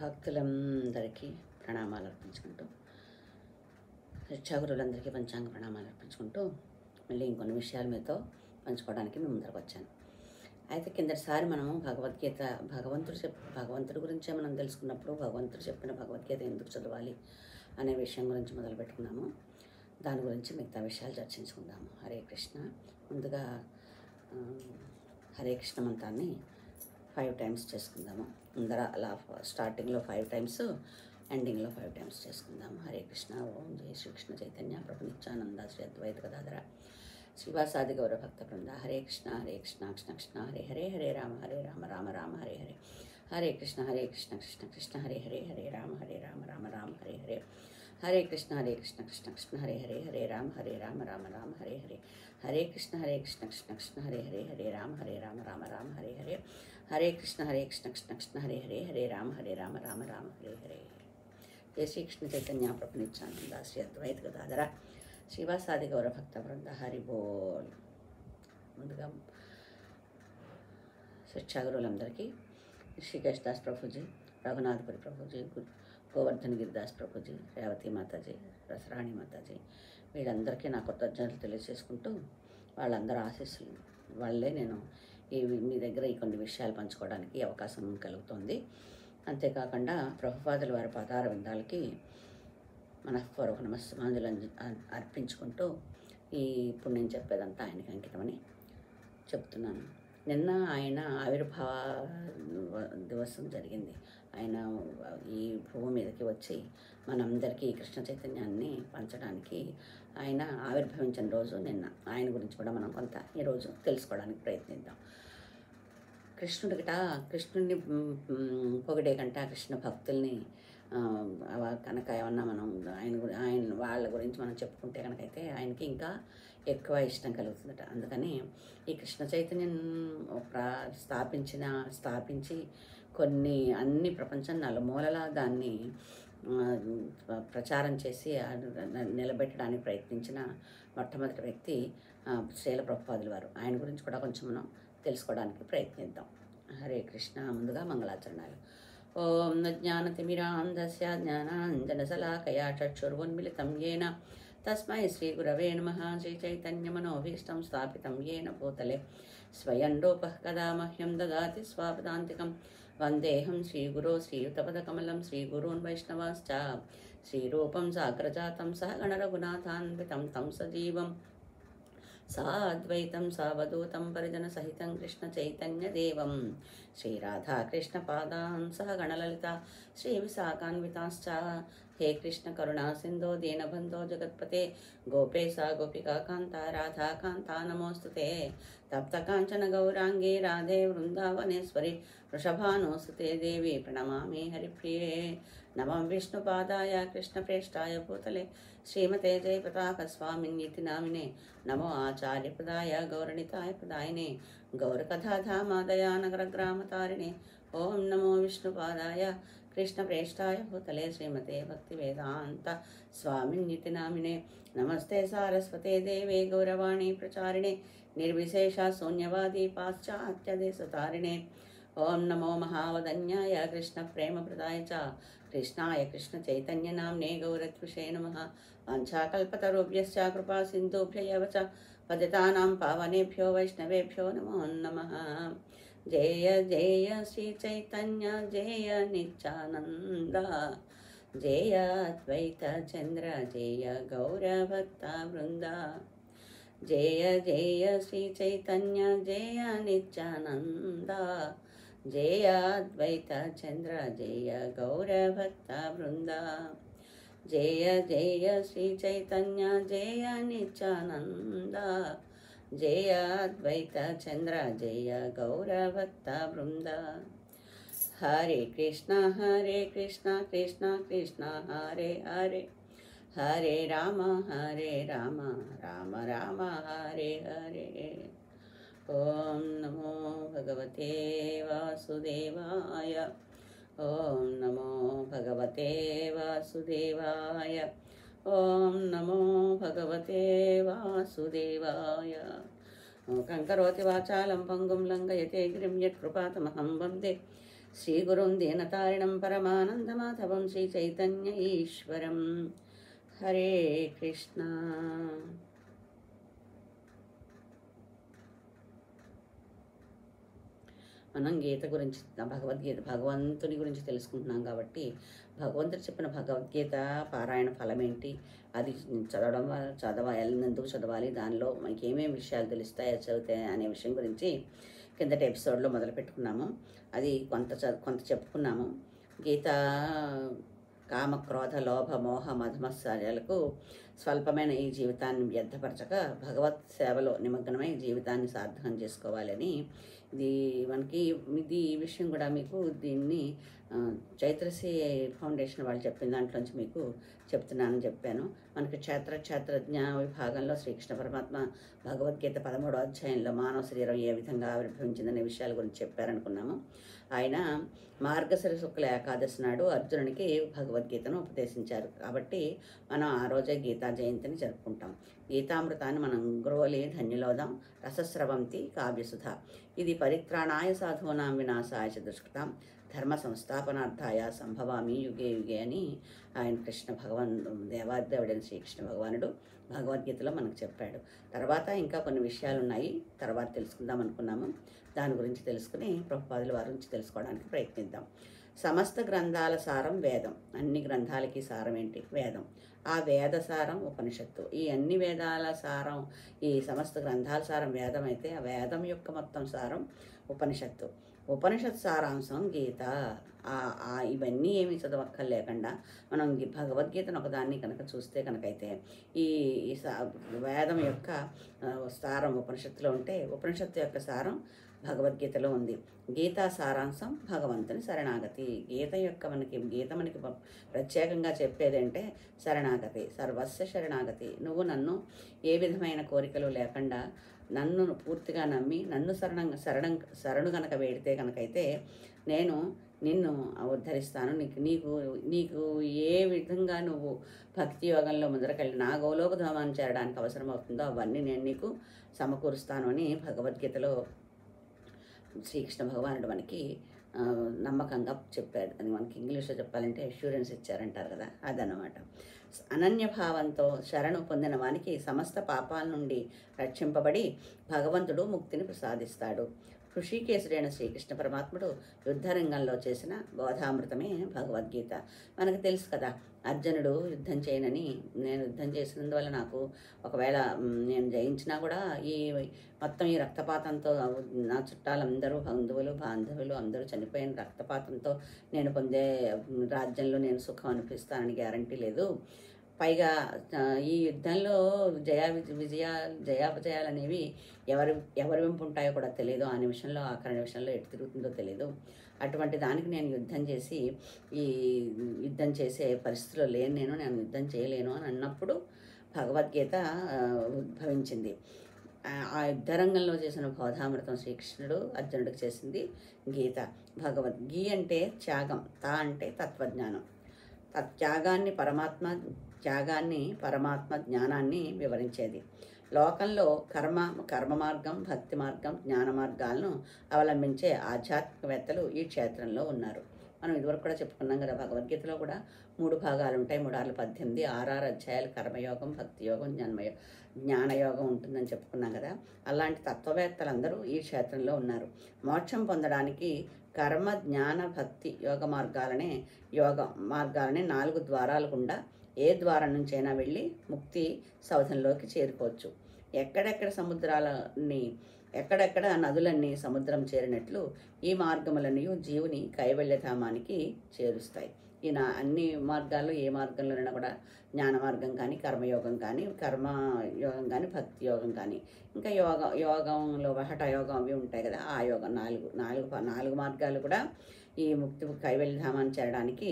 భక్తులందరికీ ప్రణామాలు అర్పించుకుంటూ, భిక్షాగురులందరికీ పంచాంగ ప్రణామాలు అర్పించుకుంటూ మళ్ళీ ఇంకొన్ని విషయాలు మీతో పంచుకోవడానికి మేము ముందరకు వచ్చాను. అయితే కిందటిసారి మనము భగవద్గీత భగవంతుడి గురించే మనం తెలుసుకున్నప్పుడు భగవంతుడు చెప్పిన భగవద్గీత ఎందుకు చదవాలి అనే విషయం గురించి మొదలు పెట్టుకున్నాము. దాని గురించి మిగతా విషయాలు చర్చించుకుందాము. హరే కృష్ణ. ముందుగా హరే కృష్ణ మంత్రాన్ని 5 times చేసుకుందాము. ముందర అలా స్టార్టింగ్లో 5 times, ఎండింగ్లో 5 times చేసుకుందాము. హరే కృష్ణ. ఓం జయ శ్రీకృష్ణ చైతన్య ప్రభు నిత్యానంద శ్రీ అద్వైత గదాధర శ్రీవాసాది గౌరవ భక్త బృంద. హరే కృష్ణ కృష్ణ కృష్ణ హరే హరే, హరే రామ రామ రామ హరే హరే. హరే కృష్ణ కృష్ణ కృష్ణ హరే హరే, హరే రామ రామ రామ హరే హరే. హరే కృష్ణ కృష్ణ కృష్ణ హరే హరే, హరే రామ రామ రామ హరే హరే. హరే కృష్ణ కృష్ణ కృష్ణ హరే హరే, హరే రామ రామ రామ హరే హరే. హరే కృష్ణ కృష్ణ కృష్ణ హరే హరే, హరే రామ రామ రామ హరే హరే. జయ శ్రీకృష్ణ చైతన్య ప్రభు నిత్యానంద శ్రీ అద్వైత గదాధర శ్రీవాసాది గౌరవ భక్త బృంద. హరి బోల్. ముందుగా శిక్షాగురులందరికీ శ్రీకేష్ దాస్ ప్రభుజీ, రఘునాథపురి ప్రభుజీ, గోవర్ధన్ గిరిదాస్ ప్రభుజీ, రేవతి మాతాజీ, రసరాణి మాతాజీ, వీళ్ళందరికీ నా కృతజ్ఞతలు తెలియజేసుకుంటూ వాళ్ళందరూ ఆశీస్సులు వాళ్ళే నేను మీ దగ్గర ఈ కొన్ని విషయాలు పంచుకోవడానికి అవకాశం కలుగుతుంది. అంతేకాకుండా ప్రభుపాదుల వారి పాదార విందాలకి మనఃపూర్వక నమస్సుమాంజులు అర్పించుకుంటూ ఇప్పుడు నేను చెప్పేదంతా ఆయనకి అంకితమని చెప్తున్నాను. నిన్న ఆయన ఆవిర్భావ దివసం జరిగింది. ఆయన ఈ భూమి మీదకి వచ్చి మనందరికీ కృష్ణ చైతన్యాన్ని పంచడానికి ఆయన ఆవిర్భవించిన రోజు నిన్న. ఆయన గురించి కూడా మనం కొంత ఈరోజు తెలుసుకోవడానికి ప్రయత్నిద్దాం. కృష్ణుడిని పొగిడే కంటే కృష్ణ భక్తుల్ని కనుక ఏమన్నా మనం ఆయన వాళ్ళ గురించి మనం చెప్పుకుంటే కనుకైతే ఆయనకి ఇంకా ఎక్కువ ఇష్టం కలుగుతుందట. అందుకని ఈ కృష్ణ చైతన్యం స్థాపించి అన్ని ప్రపంచం నలుమూలలా దాన్ని ప్రచారం చేసి నిలబెట్టడానికి ప్రయత్నించిన మొట్టమొదటి వ్యక్తి శ్రీల ప్రభుపాదుల వారు. ఆయన గురించి కూడా కొంచెం మనం తెలుసుకోవడానికి ప్రయత్నిద్దాం. హరే కృష్ణ. ముందుగా మంగళాచరణాలు. ఓం జ్ఞానతిమిరాంధస్య జ్ఞానాంజనశలాకయా చక్షుర్వున్మిళితం యేన తస్మై శ్రీగురవే నమః. శ్రీచైతన్యమనోభీష్టం స్థాపితం యేన భూతలే స్వయం రూపః కదా మహ్యం దదాతి స్వాపదాంతికం. వందేహం శ్రీగురో శ్రీయుతపదకమలం శ్రీగురూన్ వైష్ణవాశ్చ శ్రీరూపం సాగ్రజాతం సహ గణరఘునాథాన్వితం తం సజీవం సాద్వైతం సావధూతం పరిజన సహితం కృష్ణ చైతన్య దేవం శ్రీరాధాకృష్ణపాదాన్ సహ గణలలిత శ్రీ విశాఖాన్వితాశ్చ. హే కృష్ణ కరుణా సింధో దీనబంధో జగత్పతే గోపేశా గోపికా కాంత రాధాకాంత నమోస్తుతే. తప్త కాంచన గౌరాంగే రాధే వృందావనేశ్వరి వృషభానుసుతే దేవి ప్రణమామి హరిప్రియే. నమం విష్ణుపాదాయ కృష్ణప్రేష్టాయ భూతలే శ్రీమతే జయపతాక స్వామిన్యతి నామినే. నమో ఆచార్యపదాయ గౌరణితాయ పదాయనే గౌరకథాధామాదయా నగరగ్రామతారిణే. ఓం నమో విష్ణుపాదాయ కృష్ణప్రేష్టాయ భూతలే శ్రీమతే భక్తివేదాంత స్వామిన్యతి నామినే. నమస్తే సారస్వతే దేవే గౌరవాణి ప్రచారిణే నిర్విశేష శూన్యవాది పాశ్చాత్యదేశతారిణే. ఓం నమో మహావదన్యాయ కృష్ణ ప్రేమప్రదాయ చ కృష్ణాయ కృష్ణ చైతన్య నామ్నే గౌరత్విషే నమః. వాంఛాకల్పతరుభ్యశ్చ కృపా సింధుభ్య ఏవ చ పతితానాం పావనేభ్యో వైష్ణవేభ్యో నమో నమః. జయ జయ శ్రీ చైతన్య జయ నిత్యానంద జయ అద్వైత చంద్ర జయ గౌరభక్త బృంద. జయ జయ శ్రీ చైతన్య జయ నిత్యానంద జయ అద్వైత చంద్ర జయ గౌరభక్త బృంద. జయ జయ శ్రీ చైతన్య జయ నిత్యానంద జయ అద్వైత చంద్ర జయ గౌరభక్త బృంద. హరే కృష్ణ కృష్ణ కృష్ణ హరే హరే, హరే రామ రామ రామ హరే హరే. ఓం నమో భగవతే వాసుదేవాయ. ఓం నమో భగవతే వాసుదేవాయ. ఓం నమో భగవతే వాసుదేవాయ. కంకరోతి వాచాలం పంగుం లంఘయతే గిరిం యత్కృపాతమహం వందే శ్రీగురుం దీనతారిణం పరమానందమాధవం శ్రీచైతన్య ఈశ్వరం. హరే కృష్ణ. మనం గీత గురించి, భగవంతుని గురించి తెలుసుకుంటున్నాం కాబట్టి భగవంతుడు చెప్పిన భగవద్గీత పారాయణ ఫలం ఏంటి, అది ఎందుకు చదవాలి, దానిలో మనకి ఏమేమి విషయాలు తెలుస్తాయో చదివితే అనే విషయం గురించి కిందటి ఎపిసోడ్లో మొదలు పెట్టుకున్నాము. అది కొంత చెప్పుకున్నాము. గీత కామ, క్రోధ, లోభ, మోహ, మధమత్సర్యాలకు స్వల్పమైన ఈ జీవితాన్ని వ్యర్థపరచక భగవత్ సేవలో నిమగ్నమై జీవితాన్ని సార్థకం చేసుకోవాలని ఈ విషయం కూడా మీకు దీన్ని చైత్రశ్రీ ఫౌండేషన్ వాళ్ళు చెప్పిన దాంట్లోంచి మీకు చెప్పాను. మనకి క్షేత్రజ్ఞ విభాగంలో శ్రీకృష్ణ పరమాత్మ భగవద్గీత 13వ అధ్యాయంలో మానవ శరీరం ఏ విధంగా ఆవిర్భవించిందనే విషయాల గురించి చెప్పారనుకున్నాము. ఆయన మార్గశిర శుక్ల ఏకాదశి నాడు అర్జునునికి భగవద్గీతను ఉపదేశించారు. కాబట్టి మనం ఆ రోజే గీతా జయంతిని జరుపుకుంటాం. గీతామృతాన్ని మనం గ్రోలి ధన్యులోదాం రసస్రవంతి కావ్యసుధ. ఇది పరిత్రాణాయ సాధూనాం వినాశాయ చ దుష్కృతాం ధర్మ సంస్థాపనార్థాయ సంభవామి యుగే యుగే అని ఆయన దేవాదేవుడైన శ్రీకృష్ణ భగవానుడు భగవద్గీతలో మనకు చెప్పాడు. తర్వాత ఇంకా కొన్ని విషయాలు ఉన్నాయి, తర్వాత తెలుసుకుందాం అనుకున్నాము. దాని గురించి తెలుసుకుని ప్రభుపాదుల వారి గురించి తెలుసుకోవడానికి ప్రయత్నిద్దాం. సమస్త గ్రంథాల సారం వేదం. అన్ని గ్రంథాలకి సారం ఏంటి? వేదం. ఆ వేద సారం ఉపనిషత్తు. ఈ అన్ని వేదాల సారం, ఈ సమస్త గ్రంథాల సారం వేదం అయితే ఆ వేదం యొక్క మొత్తం సారం ఉపనిషత్తు. ఉపనిషత్ సారాంశం గీత. ఇవన్నీ ఏమీ చదవక్కర్లేకుండా మనం భగవద్గీతను ఒకదాన్ని కనుక చూస్తే కనుకైతే ఈ వేదం యొక్క సారం ఉపనిషత్తులో ఉంటే ఉపనిషత్తు యొక్క సారం భగవద్గీతలో ఉంది. గీతా సారాంశం భగవంతుని శరణాగతి. గీత మనకి ప్రత్యేకంగా చెప్పేదంటే శరణాగతి, సర్వస్వ శరణాగతి. నువ్వు నన్ను ఏ విధమైన కోరికలు లేకుండా నన్ను పూర్తిగా నమ్మి నన్ను శరణు కనుక వేడితే కనుకైతే నేను నిన్ను ఉద్ధరిస్తాను. నీకు ఏ విధంగా నువ్వు భక్తి యోగంలో ముందరకెళ్ళి నా గోలోక ధామాన్ని చేరడానికి అవసరమవుతుందో అవన్నీ నేను నీకు సమకూరుస్తాను అని భగవద్గీతలో శ్రీకృష్ణ భగవానుడు మనకి నమ్మకంగా చెప్పాడు. అని మనకి ఇంగ్లీష్లో చెప్పాలంటే అష్యూరెన్స్ ఇచ్చారంటారు కదా, అదనమాట. అనన్యభావంతో శరణు పొందిన వానికి సమస్త పాపాల నుండి రక్షింపబడి భగవంతుడు ముక్తిని ప్రసాదిస్తాడు. హృషికేశుడైన శ్రీకృష్ణ పరమాత్ముడు యుద్ధరంగంలో చేసిన బోధామృతమే భగవద్గీత. మనకు తెలుసు కదా, అర్జునుడు యుద్ధం చేయనని, నేను యుద్ధం చేసినందువల్ల నాకు ఒకవేళ నేను జయించినా కూడా మొత్తం ఈ రక్తపాతంతో నా చుట్టాలందరూ బంధువులు బాంధవులు అందరూ చనిపోయిన రక్తపాతంతో నేను పొందే రాజ్యంలో నేను సుఖం అనిపిస్తానని గ్యారంటీ లేదు. పైగా ఈ యుద్ధంలో జయాపజయాలు అనేవి ఎవరి వెంపు ఉంటాయో కూడా తెలియదు. ఆ నిమిషంలో ఆఖరి నిమిషంలో ఎటు తిరుగుతుందో తెలియదు. అటువంటి దానికి నేను యుద్ధం చేసే పరిస్థితిలో లేను, నేను యుద్ధం చేయలేను అని అన్నప్పుడు భగవద్గీత ఉద్భవించింది. ఆ యుద్ధరంగంలో చేసిన బోధామృతం శ్రీకృష్ణుడు అర్జునుడికి చేసింది గీత. గీ అంటే త్యాగం, తా అంటే తత్వజ్ఞానం. త్యాగాన్ని పరమాత్మ జ్ఞానాన్ని వివరించేది. లోకంలో కర్మ మార్గం, భక్తి మార్గం, జ్ఞాన మార్గాలను అవలంబించే ఆధ్యాత్మికవేత్తలు ఈ క్షేత్రంలో ఉన్నారు. మనం ఇదివరకు కూడా చెప్పుకున్నాం కదా, భగవద్గీతలో కూడా 3 భాగాలు ఉంటాయి. 3×18 6 అధ్యాయాలు కర్మయోగం, భక్తి యోగం, జ్ఞానయోగం ఉంటుందని చెప్పుకున్నాం కదా. అలాంటి తత్వవేత్తలందరూ ఈ క్షేత్రంలో ఉన్నారు. మోక్షం పొందడానికి కర్మ, జ్ఞాన, భక్తి యోగ మార్గాలనే 4 ద్వారాల గుండా ఏ ద్వారం నుంచైనా వెళ్ళి ముక్తి సౌధంలోకి చేరుకోవచ్చు. ఎక్కడెక్కడ నదులన్నీ సముద్రం చేరినట్లు ఈ మార్గములన్నీ జీవుని కైవల్యధామానికి చేరుస్తాయి. అన్ని మార్గాల్లో ఏ మార్గంలోనైనా కూడా జ్ఞాన మార్గం కానీ, కర్మయోగం కానీ, భక్తి యోగం కానీ, ఇంకా యోగంలో హఠ యోగం అవి ఉంటాయి కదా, ఆ యోగం 4 మార్గాలు కూడా ఈ ముక్తి కైవల్యధామాన్ని చేరడానికి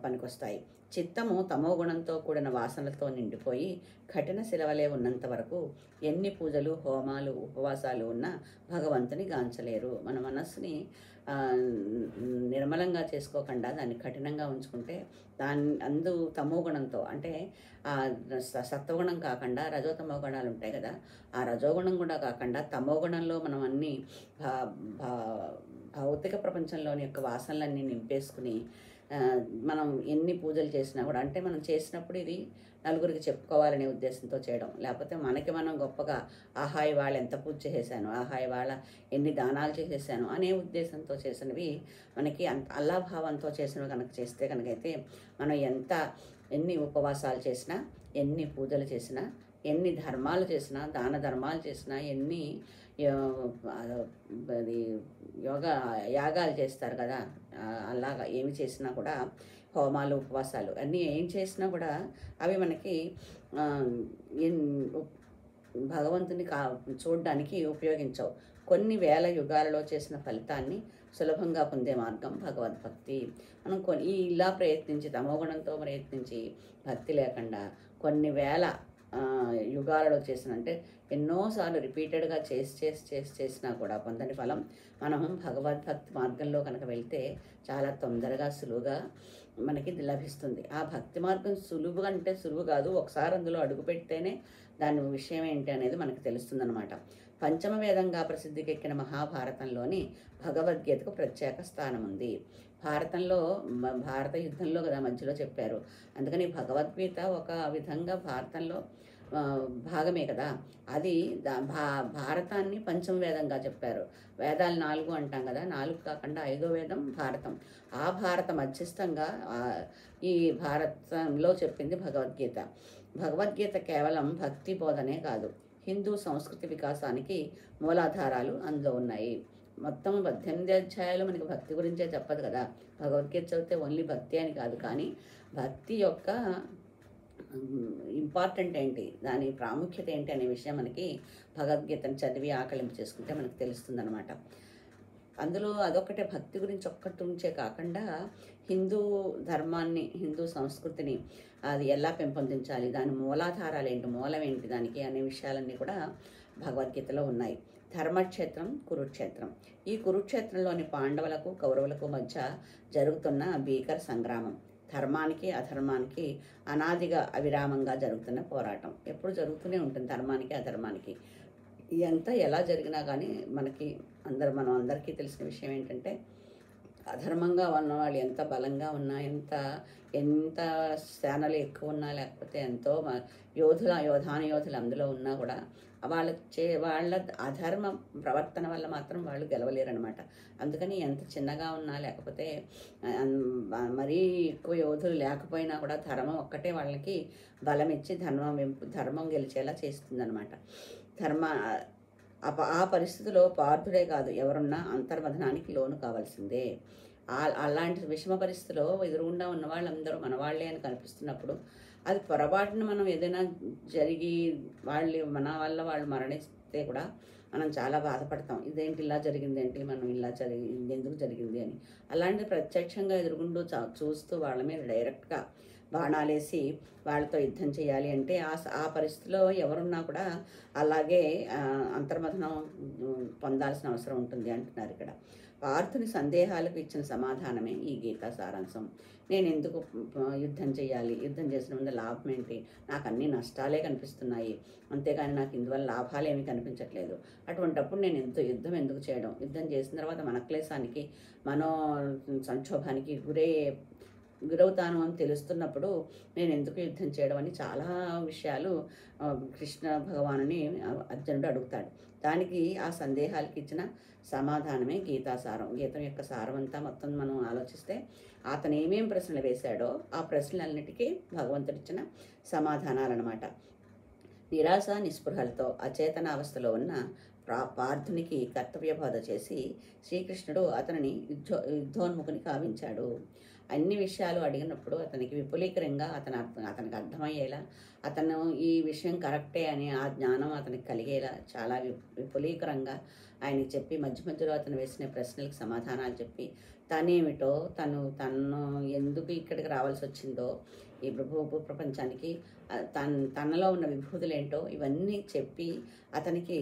పనికొస్తాయి. చిత్తము తమోగుణంతో కూడిన వాసనలతో నిండిపోయి కఠిన శిలవలే ఉన్నంత వరకు ఎన్ని పూజలు, హోమాలు, ఉపవాసాలు ఉన్నా భగవంతుని గాంచలేరు. మన మనస్సుని నిర్మలంగా చేసుకోకుండా దాన్ని కఠినంగా ఉంచుకుంటే తమోగుణంతో అంటే సత్వగుణం కాకుండా రజోతమో గుణాలు ఉంటాయి కదా, ఆ రజోగుణం కూడా కాకుండా తమోగుణంలో మనం అన్ని భౌతిక ప్రపంచంలోని యొక్క వాసనలన్నీ నింపేసుకుని మనం ఎన్ని పూజలు చేసినా కూడా, అంటే మనం చేసినప్పుడు ఇది నలుగురికి చెప్పుకోవాలనే ఉద్దేశంతో చేయడం, లేకపోతే మనకి మనం గొప్పగా ఆహా ఇవాళ ఎంత పూజ చేసేసాను, ఆహా ఇవాళ ఎన్ని దానాలు చేసేసాను అనే ఉద్దేశంతో చేసినవి మనకి అల్లాభావంతో చేసినవి కనుక చేస్తే కనుకైతే మనం ఎన్ని ఉపవాసాలు చేసినా, ఎన్ని పూజలు చేసినా, ఎన్ని ధర్మాలు చేసినా, దాన ధర్మాలు చేసినా, ఎన్ని అది యాగాలు చేస్తారు కదా, అలాగా ఏమి చేసినా కూడా, హోమాలు ఉపవాసాలు అన్నీ ఏం చేసినా కూడా అవి మనకి భగవంతుని చూడడానికి ఉపయోగించవు. కొన్ని వేల యుగాలలో చేసిన ఫలితాన్ని సులభంగా పొందే మార్గం భగవద్భక్తి. మనం ఇలా ప్రయత్నించి, తమోగుణంతో ప్రయత్నించి, భక్తి లేకుండా కొన్ని వేల యుగాలలో అంటే ఎన్నోసార్లు రిపీటెడ్గా చేసినా కూడా పొందని ఫలం మనం భగవద్భక్తి మార్గంలో కనుక వెళ్తే చాలా తొందరగా సులువుగా మనకి లభిస్తుంది. ఆ భక్తి మార్గం సులువుగా అంటే సులువు కాదు, ఒకసారి అందులో అడుగు పెడితేనే దాని విషయం ఏంటి అనేది మనకు తెలుస్తుందన్నమాట. పంచమ వేదంగా ప్రసిద్ధికెక్కిన మహాభారతంలోని భగవద్గీతకు ప్రత్యేక స్థానం ఉంది. భారత యుద్ధంలో కదా మధ్యలో చెప్పారు, అందుకని భగవద్గీత ఒక విధంగా భారతంలో భాగమే కదా. అది భారతాన్ని పంచమ వేదంగా చెప్పారు. వేదాలు 4 అంటాం కదా, 4 కాకుండా 5వ వేదం భారతం. ఆ భారత మధ్యస్థంగా ఈ భారతంలో చెప్పింది భగవద్గీత. భగవద్గీత కేవలం భక్తి బోధనే కాదు, హిందూ సంస్కృతి వికాసానికి మూలాధారాలు అందులో ఉన్నాయి. మొత్తం 18 అధ్యాయాలు మనకి భక్తి గురించే చెప్పదు కదా. భగవద్గీత చదివితే ఓన్లీ భక్తి అని కాదు, కానీ భక్తి యొక్క ఇంపార్టెంట్ ఏంటి, దాని ప్రాముఖ్యత ఏంటి అనే విషయం మనకి భగవద్గీతను చదివి ఆకలింపు చేసుకుంటే మనకు తెలుస్తుందన్నమాట. అందులో అదొక్కటే భక్తి గురించి ఒక్కటి ఉంచే కాకుండా హిందూ ధర్మాన్ని, హిందూ సంస్కృతిని అది ఎలా పెంపొందించాలి, దాని మూలాధారాలు ఏంటి, మూలం ఏంటి దానికి అనే విషయాలన్నీ కూడా భగవద్గీతలో ఉన్నాయి. ధర్మక్షేత్రం, కురుక్షేత్రం. ఈ కురుక్షేత్రంలోని పాండవులకు కౌరవులకు మధ్య జరుగుతున్న భీకర సంగ్రామం. ధర్మానికి అధర్మానికి అనాదిగా అవిరామంగా జరుగుతున్న పోరాటం ఎప్పుడు జరుగుతూనే ఉంటుంది. ధర్మానికి అధర్మానికి ఎంత ఎలా జరిగినా కానీ మనం అందరికీ తెలిసిన విషయం ఏంటంటే, అధర్మంగా ఉన్నవాళ్ళు ఎంత బలంగా ఉన్నా, ఎంత సేనలు ఎక్కువ ఉన్నా, లేకపోతే ఎంతో యోధులు అందులో ఉన్నా కూడా వాళ్ళ అధర్మ ప్రవర్తన వల్ల మాత్రం వాళ్ళు గెలవలేరనమాట. అందుకని ఎంత చిన్నగా ఉన్నా, లేకపోతే మరీ ఎక్కువ యోధులు లేకపోయినా కూడా ధర్మం ఒక్కటే వాళ్ళకి బలం ఇచ్చి ధర్మం గెలిచేలా చేస్తుందన్నమాట. ఆ పరిస్థితిలో పార్థుడే కాదు, ఎవరున్నా అంతర్మథనానికి లోను కావాల్సిందే. అలాంటి విషమ పరిస్థితిలో ఎదురుగుండా ఉన్న వాళ్ళందరూ మన వాళ్ళే అని కనిపిస్తున్నప్పుడు, అది పొరపాటున మనం ఏదైనా జరిగి మన వల్ల వాళ్ళు మరణిస్తే కూడా మనం చాలా బాధపడతాం. ఇదేంటి ఇలా జరిగింది, ఏంటి మనం ఇది ఎందుకు జరిగింది అని. అలాంటి ప్రత్యక్షంగా ఎదురుగుండు చూస్తూ వాళ్ళ మీద డైరెక్ట్గా బాణాలేసి వాళ్ళతో యుద్ధం చేయాలి అంటే ఆ పరిస్థితిలో ఎవరున్నా కూడా అలాగే అంతర్మథనం పొందాల్సిన అవసరం ఉంటుంది అంటున్నారు ఇక్కడ. పార్థుని సందేహాలకు ఇచ్చిన సమాధానమే ఈ గీతా సారాంశం. నేను ఎందుకు యుద్ధం చేయాలి, యుద్ధం చేసిన ముందు లాభం ఏంటి, నాకు అన్ని నష్టాలే కనిపిస్తున్నాయి, అంతేగాని నాకు ఇందువల్ల లాభాలు ఏమీ కనిపించట్లేదు. అటువంటప్పుడు నేను యుద్ధం ఎందుకు చేయడం, యుద్ధం చేసిన తర్వాత మన క్లేశానికి, మనో సంక్షోభానికి గురవుతాను అని తెలుస్తున్నప్పుడు నేను ఎందుకు యుద్ధం చేయడం అని చాలా విషయాలు కృష్ణ భగవానుని అర్జునుడు అడుగుతాడు. దానికి ఆ సందేహాలకి ఇచ్చిన సమాధానమే గీతాసారం. గీతం యొక్క సారం అంతా మొత్తం మనం ఆలోచిస్తే అతను ఏమేం ప్రశ్నలు వేశాడో ఆ ప్రశ్నలన్నిటికీ భగవంతుడిచ్చిన సమాధానాలన్నమాట. నిరాశ నిస్పృహలతో అచేతనావస్థలో ఉన్న పార్థునికి కర్తవ్యబోధ చేసి శ్రీకృష్ణుడు అతనిని యుద్ధోన్ముఖుని కావించాడు. అన్ని విషయాలు అడిగినప్పుడు అతనికి విపులీకరంగా అతనికి అర్థమయ్యేలా, అతను ఈ విషయం కరెక్టే అని ఆ జ్ఞానం అతనికి కలిగేలా చాలా విపులీకరంగా ఆయనకి చెప్పి, మధ్యలో అతను వేసిన ప్రశ్నలకు సమాధానాలు చెప్పి, తనేమిటో, తను ఎందుకు ఇక్కడికి రావాల్సి వచ్చిందో, ఈ ప్రపంచానికి తనలో ఉన్న విభూతులేంటో ఇవన్నీ చెప్పి అతనికి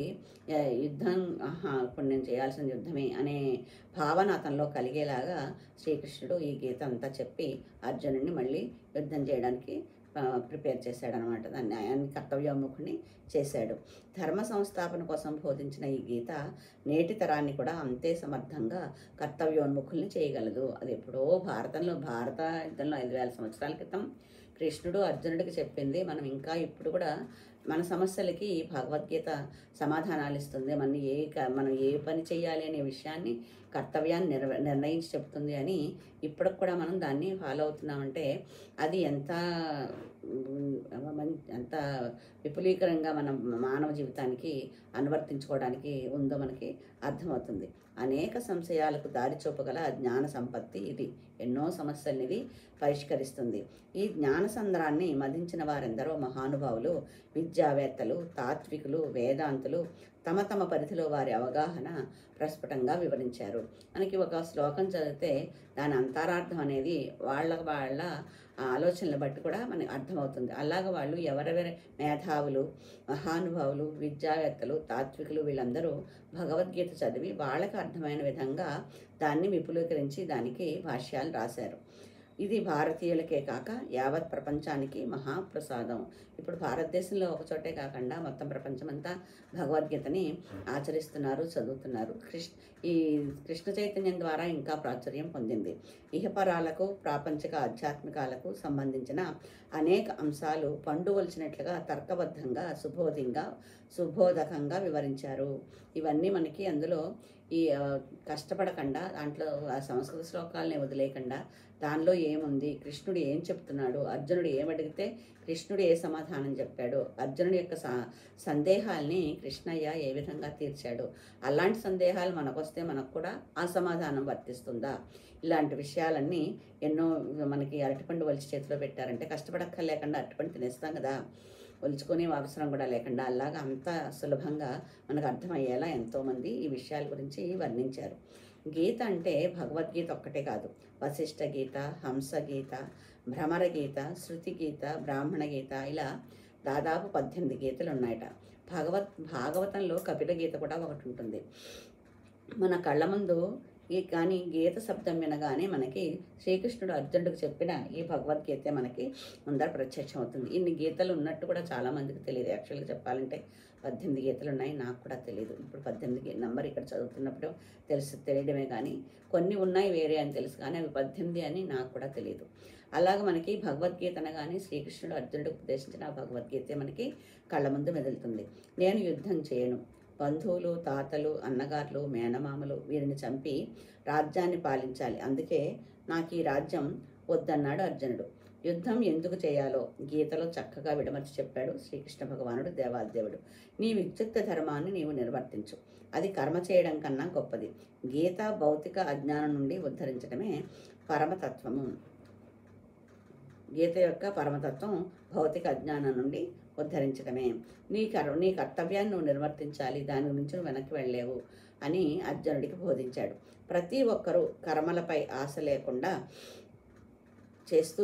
యుద్ధం, ఇప్పుడు నేను చేయాల్సిన యుద్ధమే అనే భావన అతనిలో కలిగేలాగా శ్రీకృష్ణుడు ఈ గీత అంతా చెప్పి అర్జునుడిని మళ్ళీ యుద్ధం చేయడానికి ప్రిపేర్ చేశాడనమాట. దాన్ని ఆయన కర్తవ్యోన్ముఖుని చేశాడు. ధర్మ సంస్థాపన కోసం బోధించిన ఈ గీత నేటి తరాన్ని కూడా అంతే సమర్థంగా కర్తవ్యోన్ముఖుల్ని చేయగలదు. అది ఎప్పుడో భారత యుద్ధంలో 5,000 సంవత్సరాల క్రితం కృష్ణుడు అర్జునుడికి చెప్పింది మనం ఇంకా ఇప్పుడు కూడా మన సమస్యలకి భగవద్గీత సమాధానాలు ఇస్తుంది. మనం ఏ పని చేయాలి అనే విషయాన్ని, కర్తవ్యాన్ని నిర్ణయించి చెప్తుంది అని ఇప్పటికి కూడా మనం దాన్ని ఫాలో అవుతున్నామంటే అది ఎంత విపులీకరంగా మన మానవ జీవితానికి అనువర్తించుకోవడానికి ఉందో మనకి అర్థమవుతుంది. అనేక సంశయాలకు దారి చూపగల జ్ఞాన సంపత్తి ఇది. ఎన్నో సమస్యల్ని ఇది పరిష్కరిస్తుంది. ఈ జ్ఞాన సంద్రాన్ని మదించిన వారెందరో మహానుభావులు, విద్యావేత్తలు, తాత్వికులు, వేదాంతులు తమ తమ పరిధిలో వారి అవగాహన ప్రస్ఫుటంగా వివరించారు. మనకి ఒక శ్లోకం చదివితే దాని అంతరార్థం అనేది వాళ్ళ ఆలోచనలు బట్టి కూడా మనకి అర్థమవుతుంది. అలాగ వాళ్ళు ఎవరెవరి మేధావులు, మహానుభావులు, విద్యావేత్తలు, తాత్వికులు వీళ్ళందరూ భగవద్గీత చదివి వాళ్ళకి అర్థమైన విధంగా దాన్ని విపులీకరించి దానికి భాష్యాలు రాశారు. ఇది భారతీయులకే కాక యావత్ ప్రపంచానికి మహాప్రసాదం. ఇప్పుడు భారతదేశంలో ఒకచోటే కాకుండా మొత్తం ప్రపంచమంతా భగవద్గీతని ఆచరిస్తున్నారు, చదువుతున్నారు. ఈ కృష్ణ చైతన్యం ద్వారా ఇంకా ప్రాచుర్యం పొందింది. ఇహపరాలకు, ప్రాపంచిక ఆధ్యాత్మికాలకు సంబంధించిన అనేక అంశాలు పండువలిచినట్లుగా తర్కబద్ధంగా సుబోధకంగా వివరించారు. ఇవన్నీ మనకి అందులో ఈ కష్టపడకుండా దాంట్లో ఆ సంస్కృత శ్లోకాలని వదిలేయకుండా దానిలో ఏముంది, కృష్ణుడు ఏం చెప్తున్నాడు, అర్జునుడు ఏమడిగితే కృష్ణుడు ఏ సమాధానం చెప్పాడు, అర్జునుడి యొక్క సందేహాల్ని కృష్ణయ్య ఏ విధంగా తీర్చాడు, అలాంటి సందేహాలు మనకొస్తే మనకు కూడా ఆ సమాధానం వర్తిస్తుందా, ఇలాంటి విషయాలన్నీ ఎన్నో మనకి అరటిపండు వలిచి చేతిలో పెట్టారంటే కష్టపడక్కర్లేకుండా అరటిపండు తినేస్తాం కదా, ఒలుచుకునే అవసరం కూడా లేకుండా అలాగా అంత సులభంగా మనకు అర్థమయ్యేలా ఎంతోమంది ఈ విషయాల గురించి వర్ణించారు. గీత అంటే భగవద్గీత ఒక్కటే కాదు, వశిష్ఠ గీత, హంస గీత, భ్రమర గీత, శృతి గీత, బ్రాహ్మణ గీత, ఇలా దాదాపు 18 గీతలు ఉన్నాయట. భాగవతంలో కపిల గీత కూడా ఒకటి ఉంటుంది. మన కళ్ళ ముందు కానీ గీత శబ్దం వినగానే మనకి శ్రీకృష్ణుడు అర్జునుడికి చెప్పిన ఈ భగవద్గీత మనకి ముందర ప్రత్యక్షం అవుతుంది. ఇన్ని గీతలు ఉన్నట్టు కూడా చాలామందికి తెలియదు. యాక్చువల్గా చెప్పాలంటే 18 గీతలు ఉన్నాయి, నాకు కూడా తెలియదు. ఇప్పుడు 18 నంబర్ ఇక్కడ చదువుతున్నప్పుడు తెలియడమే కానీ కొన్ని ఉన్నాయి వేరే అని తెలుసు, కానీ అవి 18 అని నాకు కూడా తెలియదు. అలాగే మనకి భగవద్గీత అనగానే శ్రీకృష్ణుడు అర్జునుడికి ఉపదేశించిన ఆ భగవద్గీత మనకి కళ్ళ ముందు మెదులుతుంది. నేను యుద్ధం చేయను, బంధువులు, తాతలు, అన్నగారులు, మేనమామలు వీరిని చంపి రాజ్యాన్ని పాలించాలి, అందుకే నాకు ఈ రాజ్యం వద్దన్నాడు అర్జునుడు. యుద్ధం ఎందుకు చేయాలో గీతలో చక్కగా విడమర్చి చెప్పాడు శ్రీకృష్ణ భగవానుడు, దేవాదేవుడు. నీ విద్యుక్త ధర్మాన్ని నీవు నిర్వర్తించు, అది కర్మ చేయడం కన్నా గొప్పది. గీత భౌతిక అజ్ఞానం నుండి ఉద్ధరించడమే పరమతత్వము. గీత యొక్క పరమతత్వం భౌతిక అజ్ఞానం నుండి ఉద్ధరించడమే. నీ కర్తవ్యాన్ని నువ్వు నిర్వర్తించాలి, దాని గురించి నువ్వు వెనక్కి వెళ్ళలేవు అని అర్జునుడికి బోధించాడు. ప్రతి ఒక్కరూ కర్మలపై ఆశ లేకుండా చేస్తూ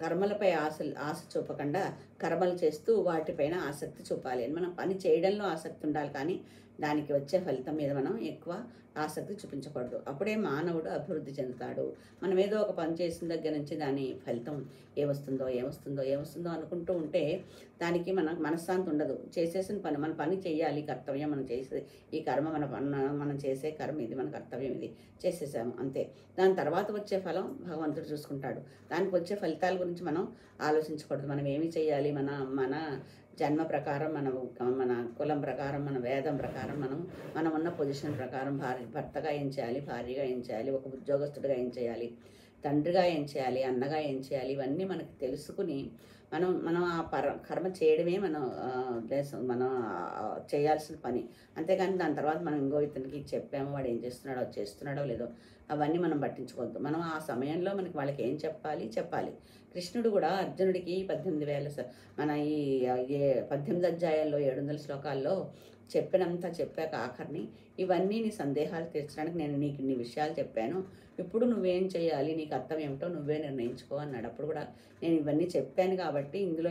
కర్మలపై ఆశ చూపకుండా కర్మలు చేస్తూ వాటిపైన ఆసక్తి చూపాలి అని. మనం పని చేయడంలో ఆసక్తి ఉండాలి, కానీ దానికి వచ్చే ఫలితం మీద మనం ఎక్కువ ఆసక్తి చూపించకూడదు. అప్పుడే మానవుడు అభివృద్ధి చెందుతాడు. మనం ఏదో ఒక పని చేసిన దగ్గర నుంచి దాని ఫలితం ఏమొస్తుందో అనుకుంటూ ఉంటే దానికి మనశ్శాంతి ఉండదు. చేసేసిన పని మన పని చేయాలి, కర్తవ్యం మనం చేసే ఈ కర్మ మనం చేసే కర్మ ఇది, మన కర్తవ్యం ఇది, చేసేసాము అంతే. దాని తర్వాత వచ్చే ఫలం భగవంతుడు చూసుకుంటాడు. దానికి వచ్చే ఫలితాల గురించి మనం ఆలోచించకూడదు. మనం ఏమి చేయాలి, మన జన్మ ప్రకారం, మన కులం ప్రకారం, మన వేదం ప్రకారం, మనం ఉన్న పొజిషన్ ప్రకారం భర్తగా ఏం చేయాలి, భార్యగా ఏం చేయాలి, ఒక ఉద్యోగస్తుడిగా ఏం చేయాలి, తండ్రిగా ఏం చేయాలి, అన్నగా ఏం చేయాలి, ఇవన్నీ మనకు తెలుసుకుని మనం ఆ కర్మ చేయడమే మనం చేయాల్సిన పని. అంతేకాని దాని తర్వాత మనం ఇంకో ఇతనికి చెప్పాము, వాడు ఏం చేస్తున్నాడో లేదో అవన్నీ మనం పట్టించుకోవద్దు. మనం ఆ సమయంలో వాళ్ళకి ఏం చెప్పాలి. కృష్ణుడు కూడా అర్జునుడికి 18,000 మన ఈ 18 అధ్యాయాల్లో 700 శ్లోకాల్లో చెప్పినంత చెప్పాక ఆఖరిని ఇవన్నీ నీ సందేహాలు తీర్చడానికి నేను నీకు ఇన్ని విషయాలు చెప్పాను, ఇప్పుడు నువ్వేం చేయాలి, నీ కర్తవ్యం ఏమిటో నువ్వే నిర్ణయించుకో అన్నాడు. అప్పుడు కూడా నేను ఇవన్నీ చెప్పాను కాబట్టి ఇందులో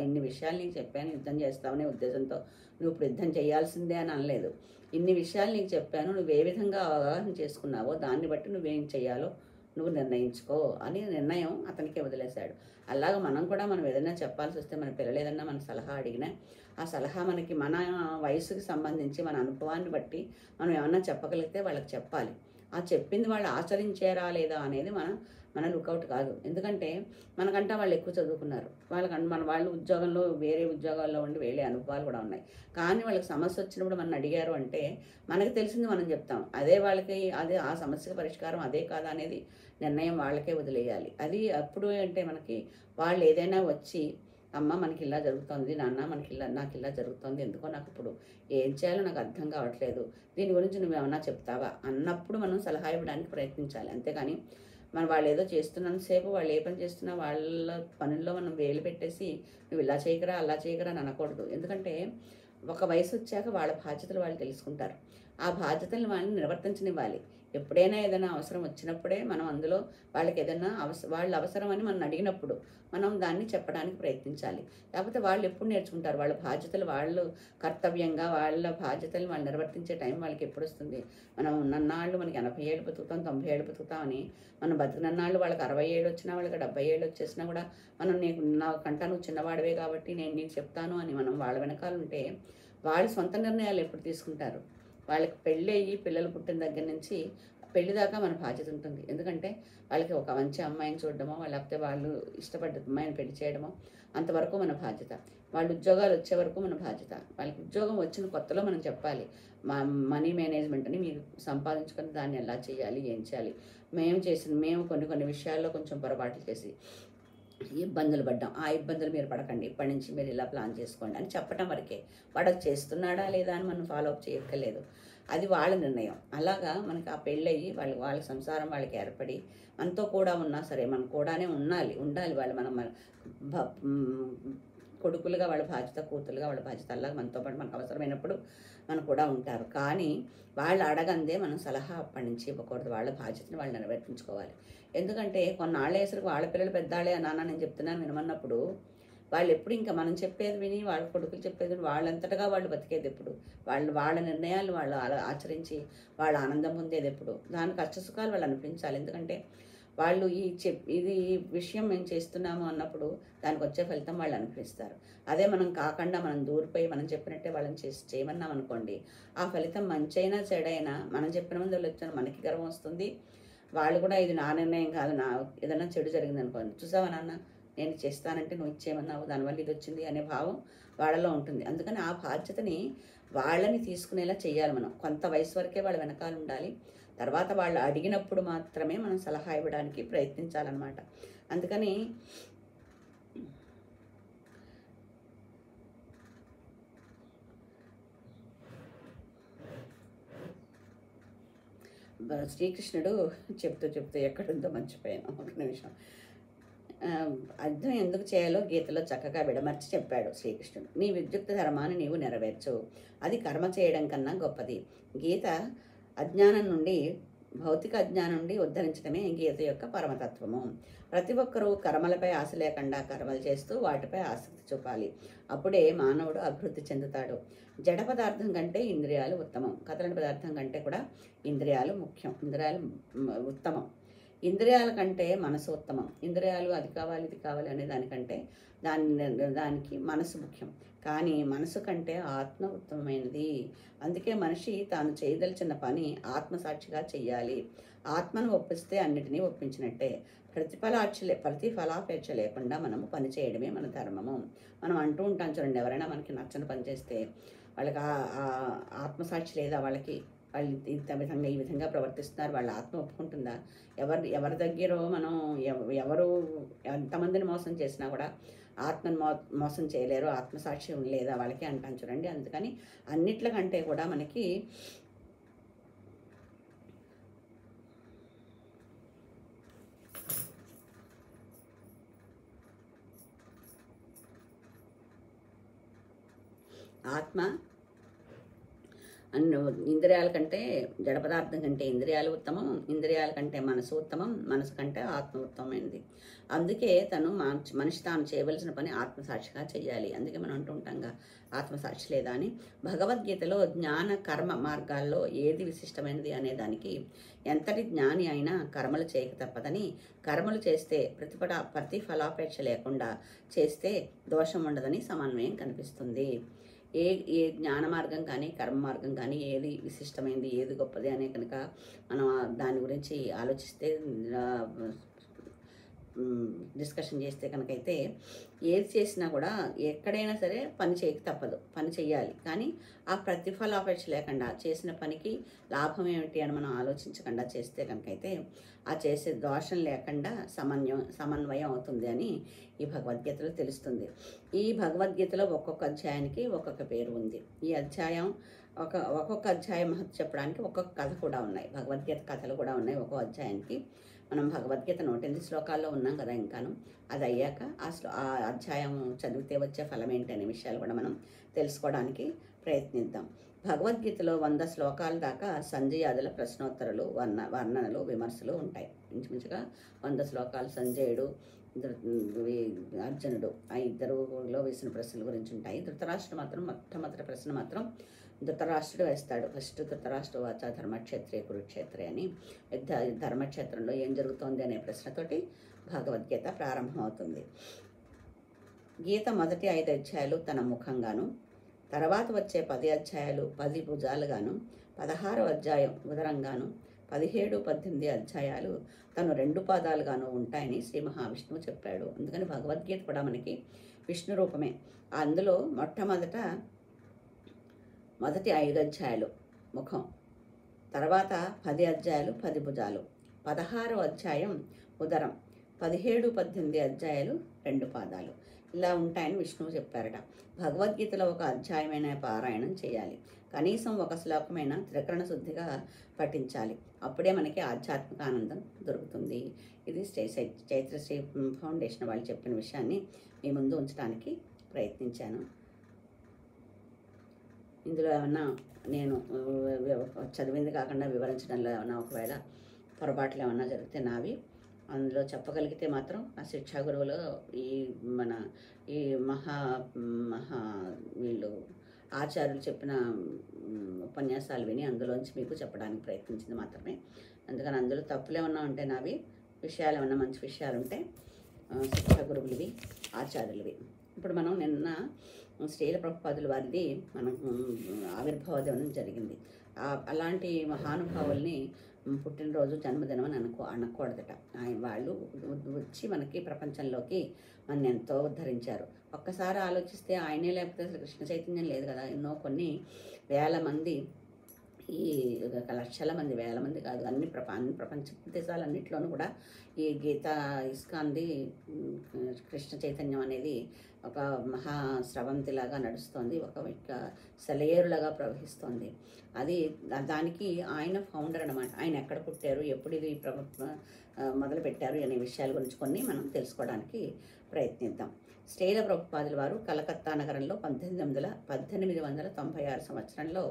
ఇన్ని విషయాలు నీకు చెప్పాను, యుద్ధం చేస్తావనే ఉద్దేశంతో నువ్వు ఇప్పుడు యుద్ధం చేయాల్సిందే అని అనలేదు. ఇన్ని విషయాలు నీకు చెప్పాను, నువ్వు ఏ విధంగా అవగాహన చేసుకున్నావో దాన్ని బట్టి నువ్వేం చేయాలో నువ్వు నిర్ణయించుకో అని నిర్ణయం అతనికే వదిలేశాడు. అలాగ మనం కూడా మనం ఏదైనా చెప్పాల్సి వస్తే మన పిల్లలు ఏదన్నా మన సలహా అడిగినా ఆ సలహా మనకి మన వయసుకి సంబంధించి మన అనుభవాన్ని బట్టి మనం ఏమన్నా చెప్పగలిగితే వాళ్ళకి చెప్పాలి. ఆ చెప్పింది వాళ్ళు ఆచరించారా లేదా అనేది మన లుకౌట్ కాదు. ఎందుకంటే మనకంటా వాళ్ళు ఎక్కువ చదువుకున్నారు. మన వాళ్ళు ఉద్యోగంలో వేరే ఉద్యోగాల్లో ఉండి వేరే అనుభవాలు కూడా ఉన్నాయి. కానీ వాళ్ళకి సమస్య వచ్చినప్పుడు మనం అడిగారు అంటే మనకు తెలిసింది మనం చెప్తాం. అదే వాళ్ళకి అదే ఆ సమస్యకి పరిష్కారం అదే కాదా అనేది నిర్ణయం వాళ్ళకే వదిలేయాలి. అది అప్పుడు అంటే మనకి వాళ్ళు ఏదైనా వచ్చి అమ్మ మనకి ఇలా జరుగుతుంది, నాన్న నాకు ఇలా జరుగుతుంది, ఎందుకో నాకు ఇప్పుడు ఏం చేయాలో నాకు అర్థం కావట్లేదు, దీని గురించి నువ్వేమన్నా చెప్తావా అన్నప్పుడు మనం సలహా ఇవ్వడానికి ప్రయత్నించాలి. అంతేకాని వాళ్ళు ఏదో చేస్తున్నంతసేపు వాళ్ళు ఏ పని చేస్తున్నా వాళ్ళ పనుల్లో మనం వేలు పెట్టేసి నువ్వు ఇలా చేయకరా అలా చేయకరా అని అనకూడదు. ఎందుకంటే ఒక వయసు వచ్చాక వాళ్ళ బాధ్యతలు వాళ్ళు తెలుసుకుంటారు. ఆ బాధ్యతలను వాళ్ళని నిర్వర్తించనివ్వాలి. ఎప్పుడైనా ఏదైనా అవసరం వచ్చినప్పుడే మనం అందులో వాళ్ళకి ఏదైనా వాళ్ళ అవసరం అని మనం అడిగినప్పుడు మనం దాన్ని చెప్పడానికి ప్రయత్నించాలి. లేకపోతే వాళ్ళు ఎప్పుడు నేర్చుకుంటారు? వాళ్ళ బాధ్యతలు వాళ్ళు కర్తవ్యంగా వాళ్ళ బాధ్యతలు వాళ్ళు నిర్వర్తించే టైం వాళ్ళకి ఎప్పుడు వస్తుంది? మనం ఉన్నన్నాళ్ళు మనకి 80 ఏళ్ళు బతుకుతాం, 90 ఏళ్ళు బతుకుతామని మనం బతికినన్నాళ్ళు వాళ్ళకి 60 ఏళ్ళు వచ్చినా వాళ్ళకి 70 ఏళ్ళు వచ్చేసినా కూడా మనం నాకంటా నువ్వు చిన్నవాడివే కాబట్టి నేను నీకు చెప్తాను అని మనం వాళ్ళ వెనకాల ఉంటే వాళ్ళు సొంత నిర్ణయాలు ఎప్పుడు తీసుకుంటారు? వాళ్ళకి పెళ్ళి అయ్యి పిల్లలు పుట్టిన దగ్గర నుంచి పెళ్లి దాకా మన బాధ్యత ఉంటుంది. ఎందుకంటే వాళ్ళకి ఒక మంచి అమ్మాయిని చూడడమో లేకపోతే వాళ్ళు ఇష్టపడ్డ అమ్మాయిని పెళ్లి చేయడమో అంతవరకు మన బాధ్యత. వాళ్ళు ఉద్యోగాలు వచ్చే వరకు మన బాధ్యత. వాళ్ళకి ఉద్యోగం వచ్చిన కొత్తలో మనం చెప్పాలి, మనీ మేనేజ్మెంట్ని మీరు సంపాదించుకొని దాన్ని ఎలా చేయాలి, ఏం చేయాలి. మేము కొన్ని విషయాల్లో కొంచెం పొరపాట్లు చేసి ఇబ్బందులు పడ్డాం, ఆ ఇబ్బందులు మీరు పడకండి, ఇప్పటి నుంచి మీరు ఇలా ప్లాన్ చేసుకోండి అని చెప్పడం వరకే. వాడు చేస్తున్నాడా లేదా అని మనం ఫాలోఅప్ చేయక్కర్లేదు. అది వాళ్ళ నిర్ణయం. అలాగా మనకి ఆ పెళ్ళయి వాళ్ళ సంసారం వాళ్ళకి ఏర్పడి మనతో కూడా ఉన్నా సరే మనం కూడానే ఉండాలి వాళ్ళు మన కొడుకులుగా వాళ్ళ బాధ్యత, కూతురుగా వాళ్ళ బాధ్యత. అలాగా మనతో పాటు మనకు అవసరమైనప్పుడు మనం కూడా ఉంటారు. కానీ వాళ్ళు అడగందే మనం సలహా అప్పటి నుంచి ఇవ్వకూడదు. వాళ్ళ బాధ్యతను వాళ్ళు నెరవేర్చుకోవాలి. ఎందుకంటే కొన్నాళ్ళేసరికి వాళ్ళ పిల్లలు పెద్దాళ్ళే నాన్న నేను చెప్తున్నాను వినమన్నప్పుడు వాళ్ళు ఎప్పుడు ఇంకా మనం చెప్పేది విని వాళ్ళ కొడుకులు చెప్పేది విని వాళ్ళంతటగా వాళ్ళు బతికేది ఎప్పుడు? వాళ్ళ నిర్ణయాలు వాళ్ళు ఆచరించి వాళ్ళ ఆనందం పొందేది ఎప్పుడు? దాని కష్టసుఖాలు వాళ్ళు అనిపించాలి. ఎందుకంటే వాళ్ళు ఇది విషయం మేము చేస్తున్నాము అన్నప్పుడు దానికి వచ్చే ఫలితం వాళ్ళు అనుభవిస్తారు. అదే మనం కాకుండా మనం దూరిపోయి మనం చెప్పినట్టే వాళ్ళని చేయమన్నాం అనుకోండి, ఆ ఫలితం మంచైనా చెడైనా మనం చెప్పిన మంది వాళ్ళు వచ్చిన మనకి గర్వం వస్తుంది. వాళ్ళు కూడా ఇది నా నిర్ణయం కాదు, ఏదైనా చెడు జరిగింది అనుకోండి, చూసావా నాన్న నేను చేస్తానంటే నువ్వు ఇచ్చేయమన్నావు దానివల్ల ఇది వచ్చింది అనే భావం వాళ్ళలో ఉంటుంది. అందుకని ఆ బాధ్యతని వాళ్ళని తీసుకునేలా చేయాలి. మనం కొంత వయసు వరకే వాళ్ళ వెనకాల ఉండాలి. తర్వాత వాళ్ళు అడిగినప్పుడు మాత్రమే మనం సలహా ఇవ్వడానికి ప్రయత్నించాలన్నమాట. అందుకని శ్రీకృష్ణుడు చెప్తూ ఎక్కడుందో మర్చిపోయాను, ఒక నిమిషం. అర్థం ఎందుకు చేయాలో గీతలో చక్కగా విడమర్చి చెప్పాడు శ్రీకృష్ణుడు. నీ విద్యుక్త ధర్మాన్ని నీవు నెరవేర్చు, అది కర్మ చేయడం కన్నా గొప్పది. గీత అజ్ఞానం నుండి, భౌతిక అజ్ఞానం నుండి ఉద్ధరించడమే గీత యొక్క పరమతత్వము. ప్రతి ఒక్కరూ కర్మలపై ఆశ లేకుండా కర్మలు చేస్తూ వాటిపై ఆసక్తి చూపాలి. అప్పుడే మానవుడు అభివృద్ధి చెందుతాడు. జడ పదార్థం కంటే ఇంద్రియాలు ఉత్తమం, కదలని పదార్థం కంటే కూడా ఇంద్రియాలు ముఖ్యం, ఇంద్రియాలు ఉత్తమం. ఇంద్రియాల కంటే మనసు ఉత్తమం. ఇంద్రియాలు అది కావాలి ఇది కావాలి అనే దానికంటే దానికి మనసు ముఖ్యం. కానీ మనసు కంటే ఆత్మ ఉత్తమమైనది. అందుకే మనిషి తాను చేయదలిచిన పని ఆత్మసాక్షిగా చెయ్యాలి. ఆత్మను ఒప్పిస్తే అన్నిటినీ ఒప్పించినట్టే. ప్రతిఫలాపేక్ష లేకుండా మనము పని చేయడమే మన ధర్మము. మనం అంటూ ఉంటాం చూడండి, ఎవరైనా మనకి నచ్చని పని చేస్తే వాళ్ళకి ఆత్మసాక్షి లేదా, వాళ్ళు ఈ విధంగా ప్రవర్తిస్తున్నారు, వాళ్ళ ఆత్మ ఒప్పుకుంటుందా? ఎవరి దగ్గర మనం ఎవరు ఎంతమందిని మోసం చేసినా కూడా ఆత్మను మోసం చేయలేరు, ఆత్మసాక్షి లేదా వాళ్ళకి అంటాను చూడండి. అందుకని అన్నిట్లకంటే కూడా మనకి అన్ని ఇంద్రియాల కంటే జడ పదార్థం కంటే ఇంద్రియాలు ఉత్తమం, ఇంద్రియాల కంటే మనసు ఉత్తమం, మనసు కంటే ఆత్మ ఉత్తమమైనది. అందుకే తను మనిషి తాను చేయవలసిన పని ఆత్మసాక్షిగా చేయాలి. అందుకే మనం అంటూ ఉంటాంగా ఆత్మసాక్షి లేదా అని. భగవద్గీతలో జ్ఞాన కర్మ మార్గాల్లో ఏది విశిష్టమైనది అనే దానికి ఎంతటి జ్ఞాని అయినా కర్మలు చేయక తప్పదని, కర్మలు చేస్తే ప్రతిఫలాపేక్ష లేకుండా చేస్తే దోషం ఉండదని సమన్వయం కనిపిస్తుంది. ఏ ఏ జ్ఞాన మార్గం కానీ కర్మ మార్గం కానీ ఏది విశిష్టమైనది, ఏది గొప్పది అనే కనుక మనం దాని గురించి ఆలోచిస్తే, డిస్కషన్ చేస్తే కనుకైతే ఏది చేసినా కూడా ఎక్కడైనా సరే పని చేయక తప్పదు, పని చేయాలి. కానీ ఆ ప్రతిఫలాపేక్ష లేకుండా చేసిన పనికి లాభం ఏమిటి అని మనం ఆలోచించకుండా చేస్తే కనుకైతే ఆ చేసే దోషం లేకుండా సమన్వయం అవుతుంది అని ఈ భగవద్గీతలో తెలుస్తుంది. ఈ భగవద్గీతలో ఒక్కొక్క అధ్యాయానికి ఒక్కొక్క పేరు ఉంది. ఈ అధ్యాయం ఒక్కొక్క అధ్యాయం మహత్వం చెప్పడానికి ఒక్కొక్క కథ కూడా ఉన్నాయి. భగవద్గీత కథలు కూడా ఉన్నాయి ఒక్కో అధ్యాయానికి. మనం భగవద్గీత 108 శ్లోకాల్లో ఉన్నాం కదా ఇంకాను. అది అయ్యాక ఆ అధ్యాయం చదివితే వచ్చే ఫలం ఏంటి అనే విషయాలు కూడా మనం తెలుసుకోవడానికి ప్రయత్నిద్దాం. భగవద్గీతలో 100 శ్లోకాల దాకా సంజయాదుల ప్రశ్నోత్తరాలు, వర్ణనలు, విమర్శలు ఉంటాయి. ఇంచుమించుగా 100 శ్లోకాలు సంజయుడు, అర్జునుడు ఆ ఇద్దరులో వేసిన ప్రశ్నల గురించి ఉంటాయి. ధృతరాష్ట్రుడు మాత్రం మొట్టమొదటి ప్రశ్న మాత్రం ధృతరాష్ట్రుడు వేస్తాడు. ఫస్ట్ ధృతరాష్ట్రుడు వాచ ధర్మక్షేత్రే కురుక్షేత్రే అని, ధర్మక్షేత్రంలో ఏం జరుగుతోంది అనే ప్రశ్నతోటి భగవద్గీత ప్రారంభమవుతుంది. గీత మొదటి 5 అధ్యాయాలు తన ముఖంగాను, తర్వాత వచ్చే 10 అధ్యాయాలు 10 భుజాలుగాను, 16వ అధ్యాయం ఉదరంగాను, 17, 18 అధ్యాయాలు తను 2 పాదాలుగాను ఉంటాయని శ్రీ మహావిష్ణువు చెప్పాడు. అందుకని భగవద్గీత కూడా మనకి విష్ణు రూపమే. అందులో మొదటి 5 అధ్యాయాలు ముఖం, తర్వాత 10 అధ్యాయాలు 10 భుజాలు, 16వ అధ్యాయం ఉదరం, 17, 18 అధ్యాయాలు 2 పాదాలు ఇలా ఉంటాయని విష్ణువు చెప్పారట. భగవద్గీతలో ఒక అధ్యాయమైన పారాయణం చేయాలి. కనీసం ఒక శ్లోకమైన త్రికరణ శుద్ధిగా పఠించాలి. అప్పుడే మనకి ఆధ్యాత్మిక ఆనందం దొరుకుతుంది. ఇది చైత్రశ్రీ ఫౌండేషన్ వాళ్ళు చెప్పిన విషయాన్ని మీ ముందు ఉంచడానికి ప్రయత్నించాను. ఇందులో ఏమన్నా నేను చదివింది కాకుండా వివరించడంలో ఏమన్నా ఒకవేళ పొరపాట్లు ఏమన్నా జరిగితే నావి. అందులో చెప్పగలిగితే మాత్రం ఆ శిక్షా గురువులో ఈ వీళ్ళు ఆచార్యులు చెప్పిన ఉపన్యాసాలు విని అందులోంచి మీకు చెప్పడానికి ప్రయత్నించింది మాత్రమే. అందుకని అందులో తప్పులు ఏమన్నా ఉంటే నావి, విషయాలు ఏమన్నా మంచి విషయాలు ఉంటే శిక్షా గురువులవి, ఆచార్యులవి. ఇప్పుడు మనం నిన్న శ్రీల ప్రభుపాదుల వారిది మనం ఆవిర్భావ దినం జరిగింది. అలాంటి మహానుభావుల్ని పుట్టినరోజు జన్మదినం అని అనకూడదట. వాళ్ళు వచ్చి మనకి ప్రపంచంలోకి మన ఎంతో ఉద్ధరించారు. ఒక్కసారి ఆలోచిస్తే ఆయనే లేకపోతే అసలు కృష్ణ చైతన్యం లేదు కదా. ఎన్నో కొన్ని వేల మంది, ఈ లక్షల మంది, వేల మంది కాదు, అన్ని ప్రపంచ దేశాలన్నింటిలోనూ కూడా ఈ గీత ఇస్కాన్ది కృష్ణ చైతన్యం అనేది ఒక మహాస్రవంతిలాగా నడుస్తోంది, ఒక సెలయేరులాగా ప్రవహిస్తోంది. దానికి ఆయన ఫౌండర్ అన్నమాట. ఆయన ఎక్కడ పుట్టారు, ఎప్పుడు ఇది మొదలు పెట్టారు అనే విషయాల గురించి కొన్ని మనం తెలుసుకోవడానికి ప్రయత్నిద్దాం. శ్రీల ప్రభుపాదుల వారు కలకత్తా నగరంలో 1896 సంవత్సరంలో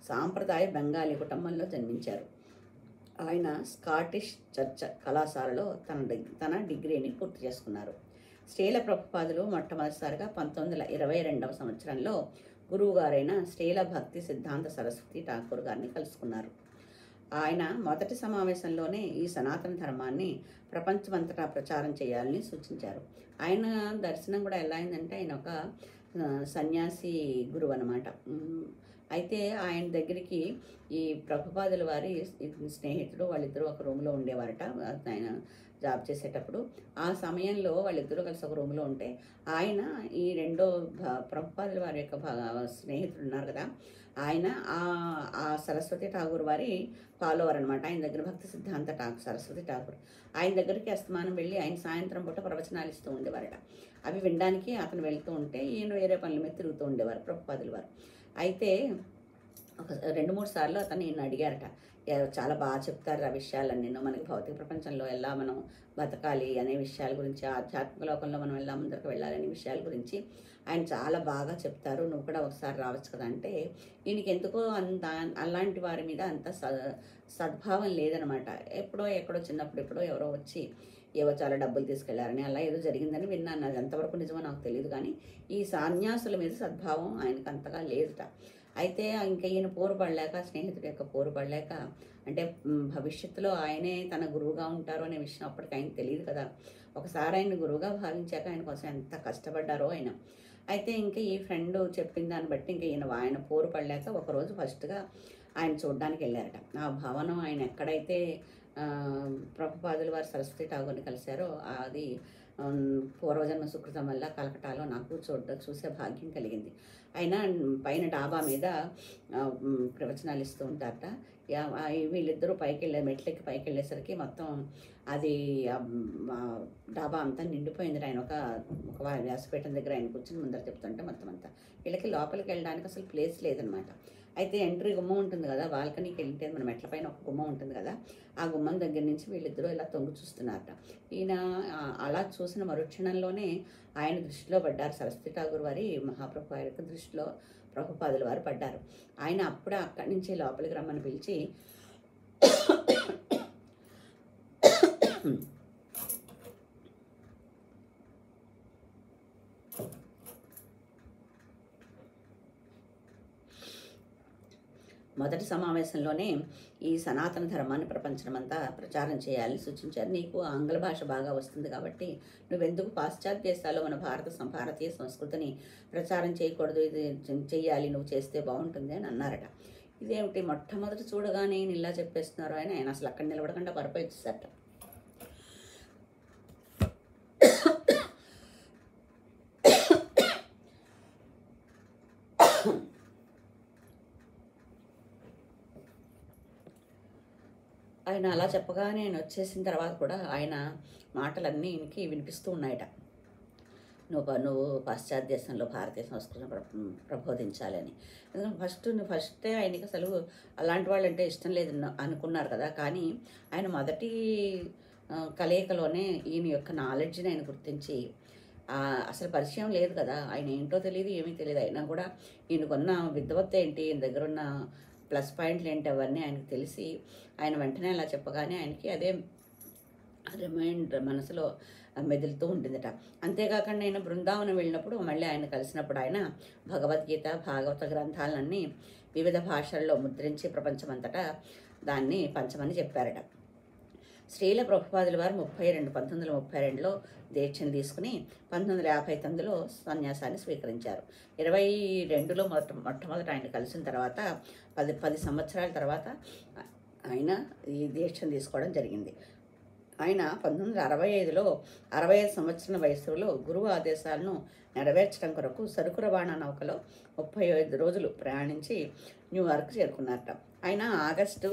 సాంప్రదాయ బెంగాలీ కుటుంబంలో జన్మించారు. ఆయన స్కాటిష్ చర్చ్ కళాశాలలో తన డిగ్రీని పూర్తి చేసుకున్నారు. శ్రీల ప్రభుపాదులు మొట్టమొదటిసారిగా 1922వ సంవత్సరంలో గురువుగారైన శ్రీల భక్తి సిద్ధాంత సరస్వతి ఠాకూర్ గారిని కలుసుకున్నారు. ఆయన మొదటి సమావేశంలోనే ఈ సనాతన ధర్మాన్ని ప్రపంచమంతటా ప్రచారం చేయాలని సూచించారు. ఆయన దర్శనం కూడా ఎలా అయిందంటే, ఆయన ఒక సన్యాసి గురువు అన్నమాట. అయితే ఆయన దగ్గరికి ఈ ప్రభుపాదుల వారి స్నేహితుడు, వాళ్ళిద్దరూ ఒక రూమ్లో ఉండేవారట. ఆయన జాబ్ చేసేటప్పుడు ఆ సమయంలో వాళ్ళిద్దరూ కలిసి ఒక రూమ్లో ఉంటే, ఆయన ఈ రెండో ప్రభుపాదుల వారి యొక్క స్నేహితుడు ఉన్నారు కదా, ఆయన ఆ సరస్వతి ఠాకూర్ వారి ఫాలోవర్ అనమాట. ఆయన దగ్గర భక్తి సిద్ధాంత సరస్వతి ఠాకూర్ ఆయన దగ్గరికి అస్తమానం వెళ్ళి ఆయన సాయంత్రం పూట ప్రవచనాలు ఇస్తూ ఉండేవారట. అవి వినడానికి అతను వెళ్తూ ఉంటే ఈయన వేరే పనుల మీద తిరుగుతూ ఉండేవారు ప్రభుపాదుల వారు. అయితే ఒక 2-3 సార్లు అతను ఈయన అడిగారట, చాలా బాగా చెప్తారు ఆ విషయాలన్నీ, మనకి భౌతిక ప్రపంచంలో ఎలా మనం బతకాలి అనే విషయాల గురించి, ఆధ్యాత్మిక లోకంలో మనం ఎలా ముందరకు వెళ్ళాలనే విషయాల గురించి ఆయన చాలా బాగా చెప్తారు, నువ్వు కూడా ఒకసారి రావచ్చు కదా అంటే, ఈయనకి ఎందుకో అంత అలాంటి వారి మీద అంత సద్భావం లేదనమాట. ఎక్కడో చిన్నప్పుడు ఎప్పుడో ఎవరో వచ్చి ఏవో చాలా డబ్బులు తీసుకెళ్లారని అలా ఏదో జరిగిందని విన్నాను. అది ఎంతవరకు నిజమో నాకు తెలియదు, కానీ ఈ సన్యాసుల మీద సద్భావం ఆయనకు అంతగా లేదుట. అయితే ఇంకా ఈయన పోరుపడలేక, స్నేహితుడి యొక్క పోరుపడలేక, అంటే భవిష్యత్తులో ఆయనే తన గురువుగా ఉంటారు అనే విషయం అప్పటికి ఆయనకు తెలియదు కదా. ఒకసారి ఆయన గురువుగా భావించాక ఆయన కోసం ఎంత కష్టపడ్డారో ఆయన. అయితే ఇంకా ఈ ఫ్రెండ్ చెప్పిన దాన్ని బట్టి ఇంకా ఆయన పోరు పడలేక ఒకరోజు ఫస్ట్గా ఆయన చూడడానికి వెళ్ళారట. ఆ భవనం ఆయన ఎక్కడైతే ప్రభుపాదుల వారు సరస్వతి ఠాగూర్ని కలిశారో అది పూర్వజన్మ సుకృతం వల్ల కలకటాలో నాకు చూసే భాగ్యం కలిగింది. అయినా పైన డాబా మీద ప్రవచనాలు ఇస్తూ ఉంటారట. వీళ్ళిద్దరూ మెట్లెక్కి పైకి వెళ్ళేసరికి మొత్తం అది డాబా అంతా నిండిపోయింది. ఆయన ఒక వ్యాసపీఠం దగ్గర ఆయన కూర్చొని ముందర చెప్తుంటే మొత్తం అంతా వీళ్ళకి లోపలికి వెళ్ళడానికి అసలు ప్లేస్ లేదనమాట. అయితే ఎంట్రీ గుమ్మం ఉంటుంది కదా, బాల్కనీకి వెళ్తే మన మెట్ల పైన ఒక గుమ్మం ఉంటుంది కదా, ఆ గుమ్మం దగ్గర నుంచి వీళ్ళిద్దరూ ఇలా తొంగి చూస్తున్నారట. ఈయన అలా చూసిన మరుక్షణంలోనే ఆయన దృష్టిలో పడ్డారు. సరస్వతి ఠాగూర్ వారి మహాప్రభు వారి దృష్టిలో ప్రభుపాదుల వారు పడ్డారు. ఆయన అప్పుడే అక్కడి నుంచి లోపలికి రమ్మని పిలిచి మొదటి సమావేశంలోనే ఈ సనాతన ధర్మాన్ని ప్రపంచమంతా ప్రచారం చేయాలని సూచించారు. నీకు ఆంగ్ల భాష బాగా వస్తుంది కాబట్టి నువ్వెందుకు పాశ్చాత్య దేశాల్లో మన భారతీయ సంస్కృతిని ప్రచారం చేయకూడదు, ఇది చెయ్యాలి, నువ్వు చేస్తే బాగుంటుంది అని అన్నారట. ఇదేమిటి మొట్టమొదటి చూడగానే ఇలా చెప్పేస్తున్నారు ఆయన అసలు అక్కడ నిలబడకుండా పరపొచ్చేసట. ఆయన అలా చెప్పగానే ఆయన వచ్చేసిన తర్వాత కూడా ఆయన మాటలన్నీ ఈయనకి వినిపిస్తూ ఉన్నాయట. నువ్వు పాశ్చాత్య దేశంలో భారతీయ సంస్కృతిని ప్రబోధించాలని. ఎందుకంటే ఫస్టే ఆయనకి అసలు అలాంటి వాళ్ళు అంటే ఇష్టం లేదు అనుకున్నారు కదా. కానీ ఆయన మొదటి కలయికలోనే ఈయన యొక్క నాలెడ్జ్ని ఆయన గుర్తించి, అసలు పరిచయం లేదు కదా, ఆయన ఏంటో తెలియదు, ఏమీ తెలియదు, అయినా కూడా ఈయనకున్న విద్వత్తు ఏంటి, ఈయన దగ్గర ఉన్న ప్లస్ పాయింట్లు ఏంటి అవన్నీ ఆయనకు తెలిసి ఆయన వెంటనే అలా చెప్పగానే ఆయనకి అదే రిమైండ్ మనసులో మెదులుతూ ఉంటుందట. అంతేకాకుండా ఆయన బృందావనం వెళ్ళినప్పుడు మళ్ళీ ఆయన కలిసినప్పుడు ఆయన భగవద్గీత భాగవత గ్రంథాలన్నీ వివిధ భాషల్లో ముద్రించి ప్రపంచమంతటా దాన్ని పంచమని చెప్పారట. శ్రీల ప్రభుపాదుల వారు 1932లో దీక్షను తీసుకుని 1959లో సన్యాసాన్ని స్వీకరించారు. 22లో మొట్టమొదట ఆయన కలిసిన తర్వాత 10 సంవత్సరాల తర్వాత ఆయన ఈ దీక్షను తీసుకోవడం జరిగింది. ఆయన 1965లో 65 సంవత్సరాల వయసులో గురువు ఆదేశాలను నెరవేర్చడం కొరకు సరుకు రవాణా నౌకలో 35 రోజులు ప్రయాణించి న్యూయార్క్ చేరుకున్నారట. ఆయన ఆగస్టు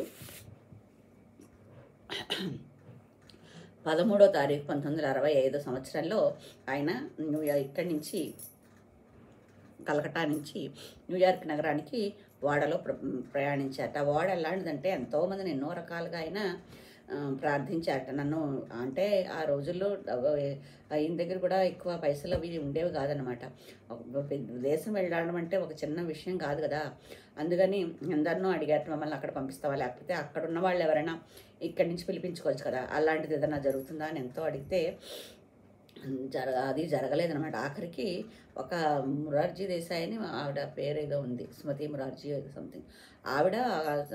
13వ తారీఖు 1965 సంవత్సరంలో ఆయన ఇక్కడి నుంచి కలకట్టా నుంచి న్యూయార్క్ నగరానికి ఓడలో ప్రయాణించారట. ఓడ ఎలాంటిదంటే ఎంతోమందిని ఎన్నో రకాలుగా ఆయన ప్రార్థించారట. నన్ను అంటే ఆ రోజుల్లో ఈయన దగ్గర కూడా ఎక్కువ పైసలు అవి ఉండేవి కాదనమాట. దేశం వెళ్ళడం అంటే ఒక చిన్న విషయం కాదు కదా. అందుకని అందరినో అడిగారు, మమ్మల్ని అక్కడ పంపిస్తావా, లేకపోతే అక్కడ ఉన్న వాళ్ళు ఎవరైనా ఇక్కడి నుంచి పిలిపించుకోవచ్చు కదా, అలాంటిది ఏదైనా జరుగుతుందా అని ఎంతో అడిగితే అది జరగలేదనమాట. ఆఖరికి ఒక మురార్జీ దేశాయ్ అని ఆవిడ పేరు ఏదో ఉంది, స్మృతి మురార్జీ సంథింగ్, ఆవిడ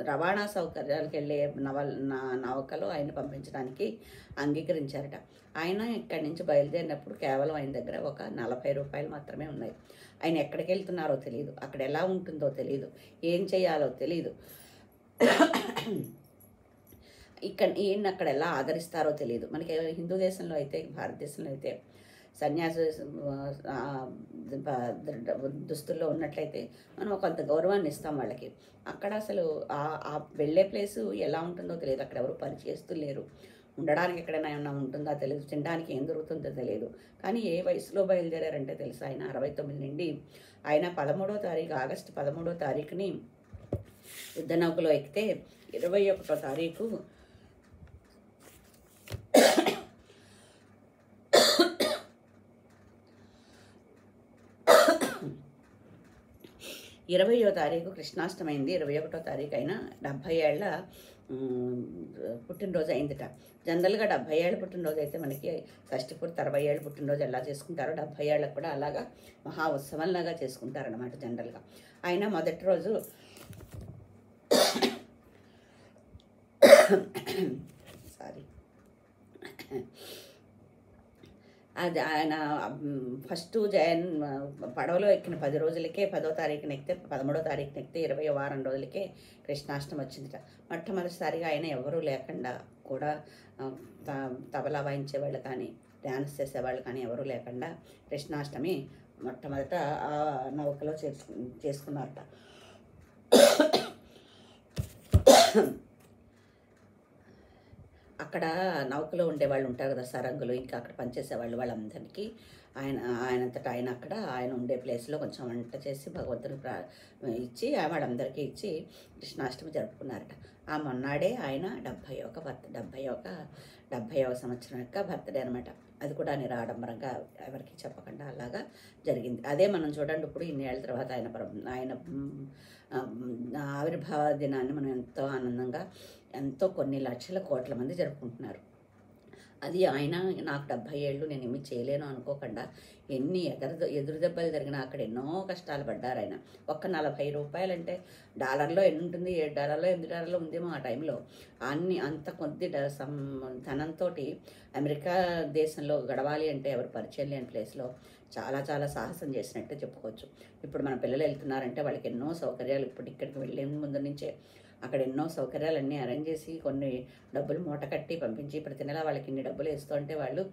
రవాణా సౌకర్యాలకు వెళ్ళే నౌకలో ఆయన పంపించడానికి అంగీకరించారట. ఆయన ఇక్కడి నుంచి బయలుదేరినప్పుడు కేవలం ఆయన దగ్గర ఒక 40 రూపాయలు మాత్రమే ఉన్నాయి. ఆయన ఎక్కడికి వెళ్తున్నారో తెలియదు, అక్కడ ఎలా ఉంటుందో తెలియదు, ఏం చేయాలో తెలియదు, ఈయన అక్కడ ఎలా ఆదరిస్తారో తెలియదు. మనకి హిందూ దేశంలో అయితే, భారతదేశంలో అయితే సన్యాస దుస్తుల్లో ఉన్నట్లయితే మనం కొంత గౌరవాన్ని ఇస్తాం వాళ్ళకి. అక్కడ అసలు ఆ వెళ్ళే ప్లేసు ఎలా ఉంటుందో తెలియదు, అక్కడ ఎవరు పనిచేస్తూ లేరు, ఉండడానికి ఎక్కడైనా ఏమన్నా ఉంటుందో తెలియదు, తినడానికి ఏం దొరుకుతుందో తెలియదు. కానీ ఏ వయసులో బయలుదేరారంటే తెలుసు, ఆయన 69 నుండి ఆయన ఆగస్టు 13వ తారీఖుని యుద్ధ నౌకలో ఎక్కితే 21వ తారీఖు 20వ తారీఖు కృష్ణాష్టమి అయింది. 21వ తారీఖు అయినా 70 ఏళ్ల పుట్టినరోజు అయిందిట. జనరల్గా 70 ఏళ్ళ పుట్టినరోజు అయితే మనకి షష్ఠిపూర్తి 60 ఏళ్ళ పుట్టినరోజు ఎలా చేసుకుంటారో 70 ఏళ్ళకు కూడా అలాగా మహా ఉత్సవంలాగా చేసుకుంటారనమాట జనరల్గా. ఆయన మొదటి రోజు సారీ అది ఆయన ఫస్ట్ పడవలో ఎక్కిన 10 రోజులకే 10వ తారీఖున ఎక్కితే 13వ తారీఖున ఎక్కితే 20 వారం రోజులకే కృష్ణాష్టమి వచ్చిందిట. మొట్టమొదటిసారిగా ఆయన ఎవరూ లేకుండా కూడా తబలా వాయించేవాళ్ళు కానీ డ్యాన్స్ చేసేవాళ్ళు కానీ ఎవరూ లేకుండా కృష్ణాష్టమి మొట్టమొదట ఆ నౌకలో చేసుకున్నారట. అక్కడ నౌకలో ఉండేవాళ్ళు ఉంటారు కదా, సరంగులు, ఇంకా అక్కడ పనిచేసేవాళ్ళు, వాళ్ళందరికీ ఆయనంతటా ఆయన అక్కడ ఆయన ఉండే ప్లేస్లో కొంచెం వంట చేసి భగవంతునికి ఇచ్చి వాళ్ళందరికీ ఇచ్చి కృష్ణాష్టమి జరుపుకున్నారట. ఆ మొన్నాడే ఆయన 70వ సంవత్సరం యొక్క బర్త్డే అనమాట. అది కూడా నిరాడంబరంగా ఎవరికి చెప్పకుండా అలాగా జరిగింది. అదే మనం చూడండి, ఇప్పుడు ఇన్నేళ్ల తర్వాత ఆయన ఆవిర్భావ దినాన్ని మనం ఎంతో ఆనందంగా ఎంతో కొన్ని లక్షల కోట్ల మంది జరుపుకుంటున్నారు. అది ఆయన నాకు 70 ఏళ్ళు నేను ఏమీ చేయలేను అనుకోకుండా ఎన్ని ఎదురు దెబ్బలు జరిగినా అక్కడ ఎన్నో కష్టాలు పడ్డారు ఆయన. ఒక్క 40 రూపాయలు అంటే డాలర్లో ఎన్ని ఉంటుంది, $7 $8 ఉందేమో ఆ టైంలో. అంత కొద్ది ధనంతో అమెరికా దేశంలో గడవాలి అంటే ఎవరు పరిచయం లేని ప్లేస్లో చాలా చాలా సాహసం చేసినట్టే చెప్పుకోవచ్చు. ఇప్పుడు మన పిల్లలు వెళ్తున్నారంటే వాళ్ళకి ఎన్నో సౌకర్యాలు, ఇప్పుడు ఇక్కడికి వెళ్ళే ముందు నుంచే అక్కడ ఎన్నో సౌకర్యాలన్నీ అరేంజ్ చేసి కొన్ని డబ్బులు మూట కట్టి పంపించి ప్రతి నెల వాళ్ళకి ఇన్ని డబ్బులు వేస్తూ ఉంటే వాళ్ళు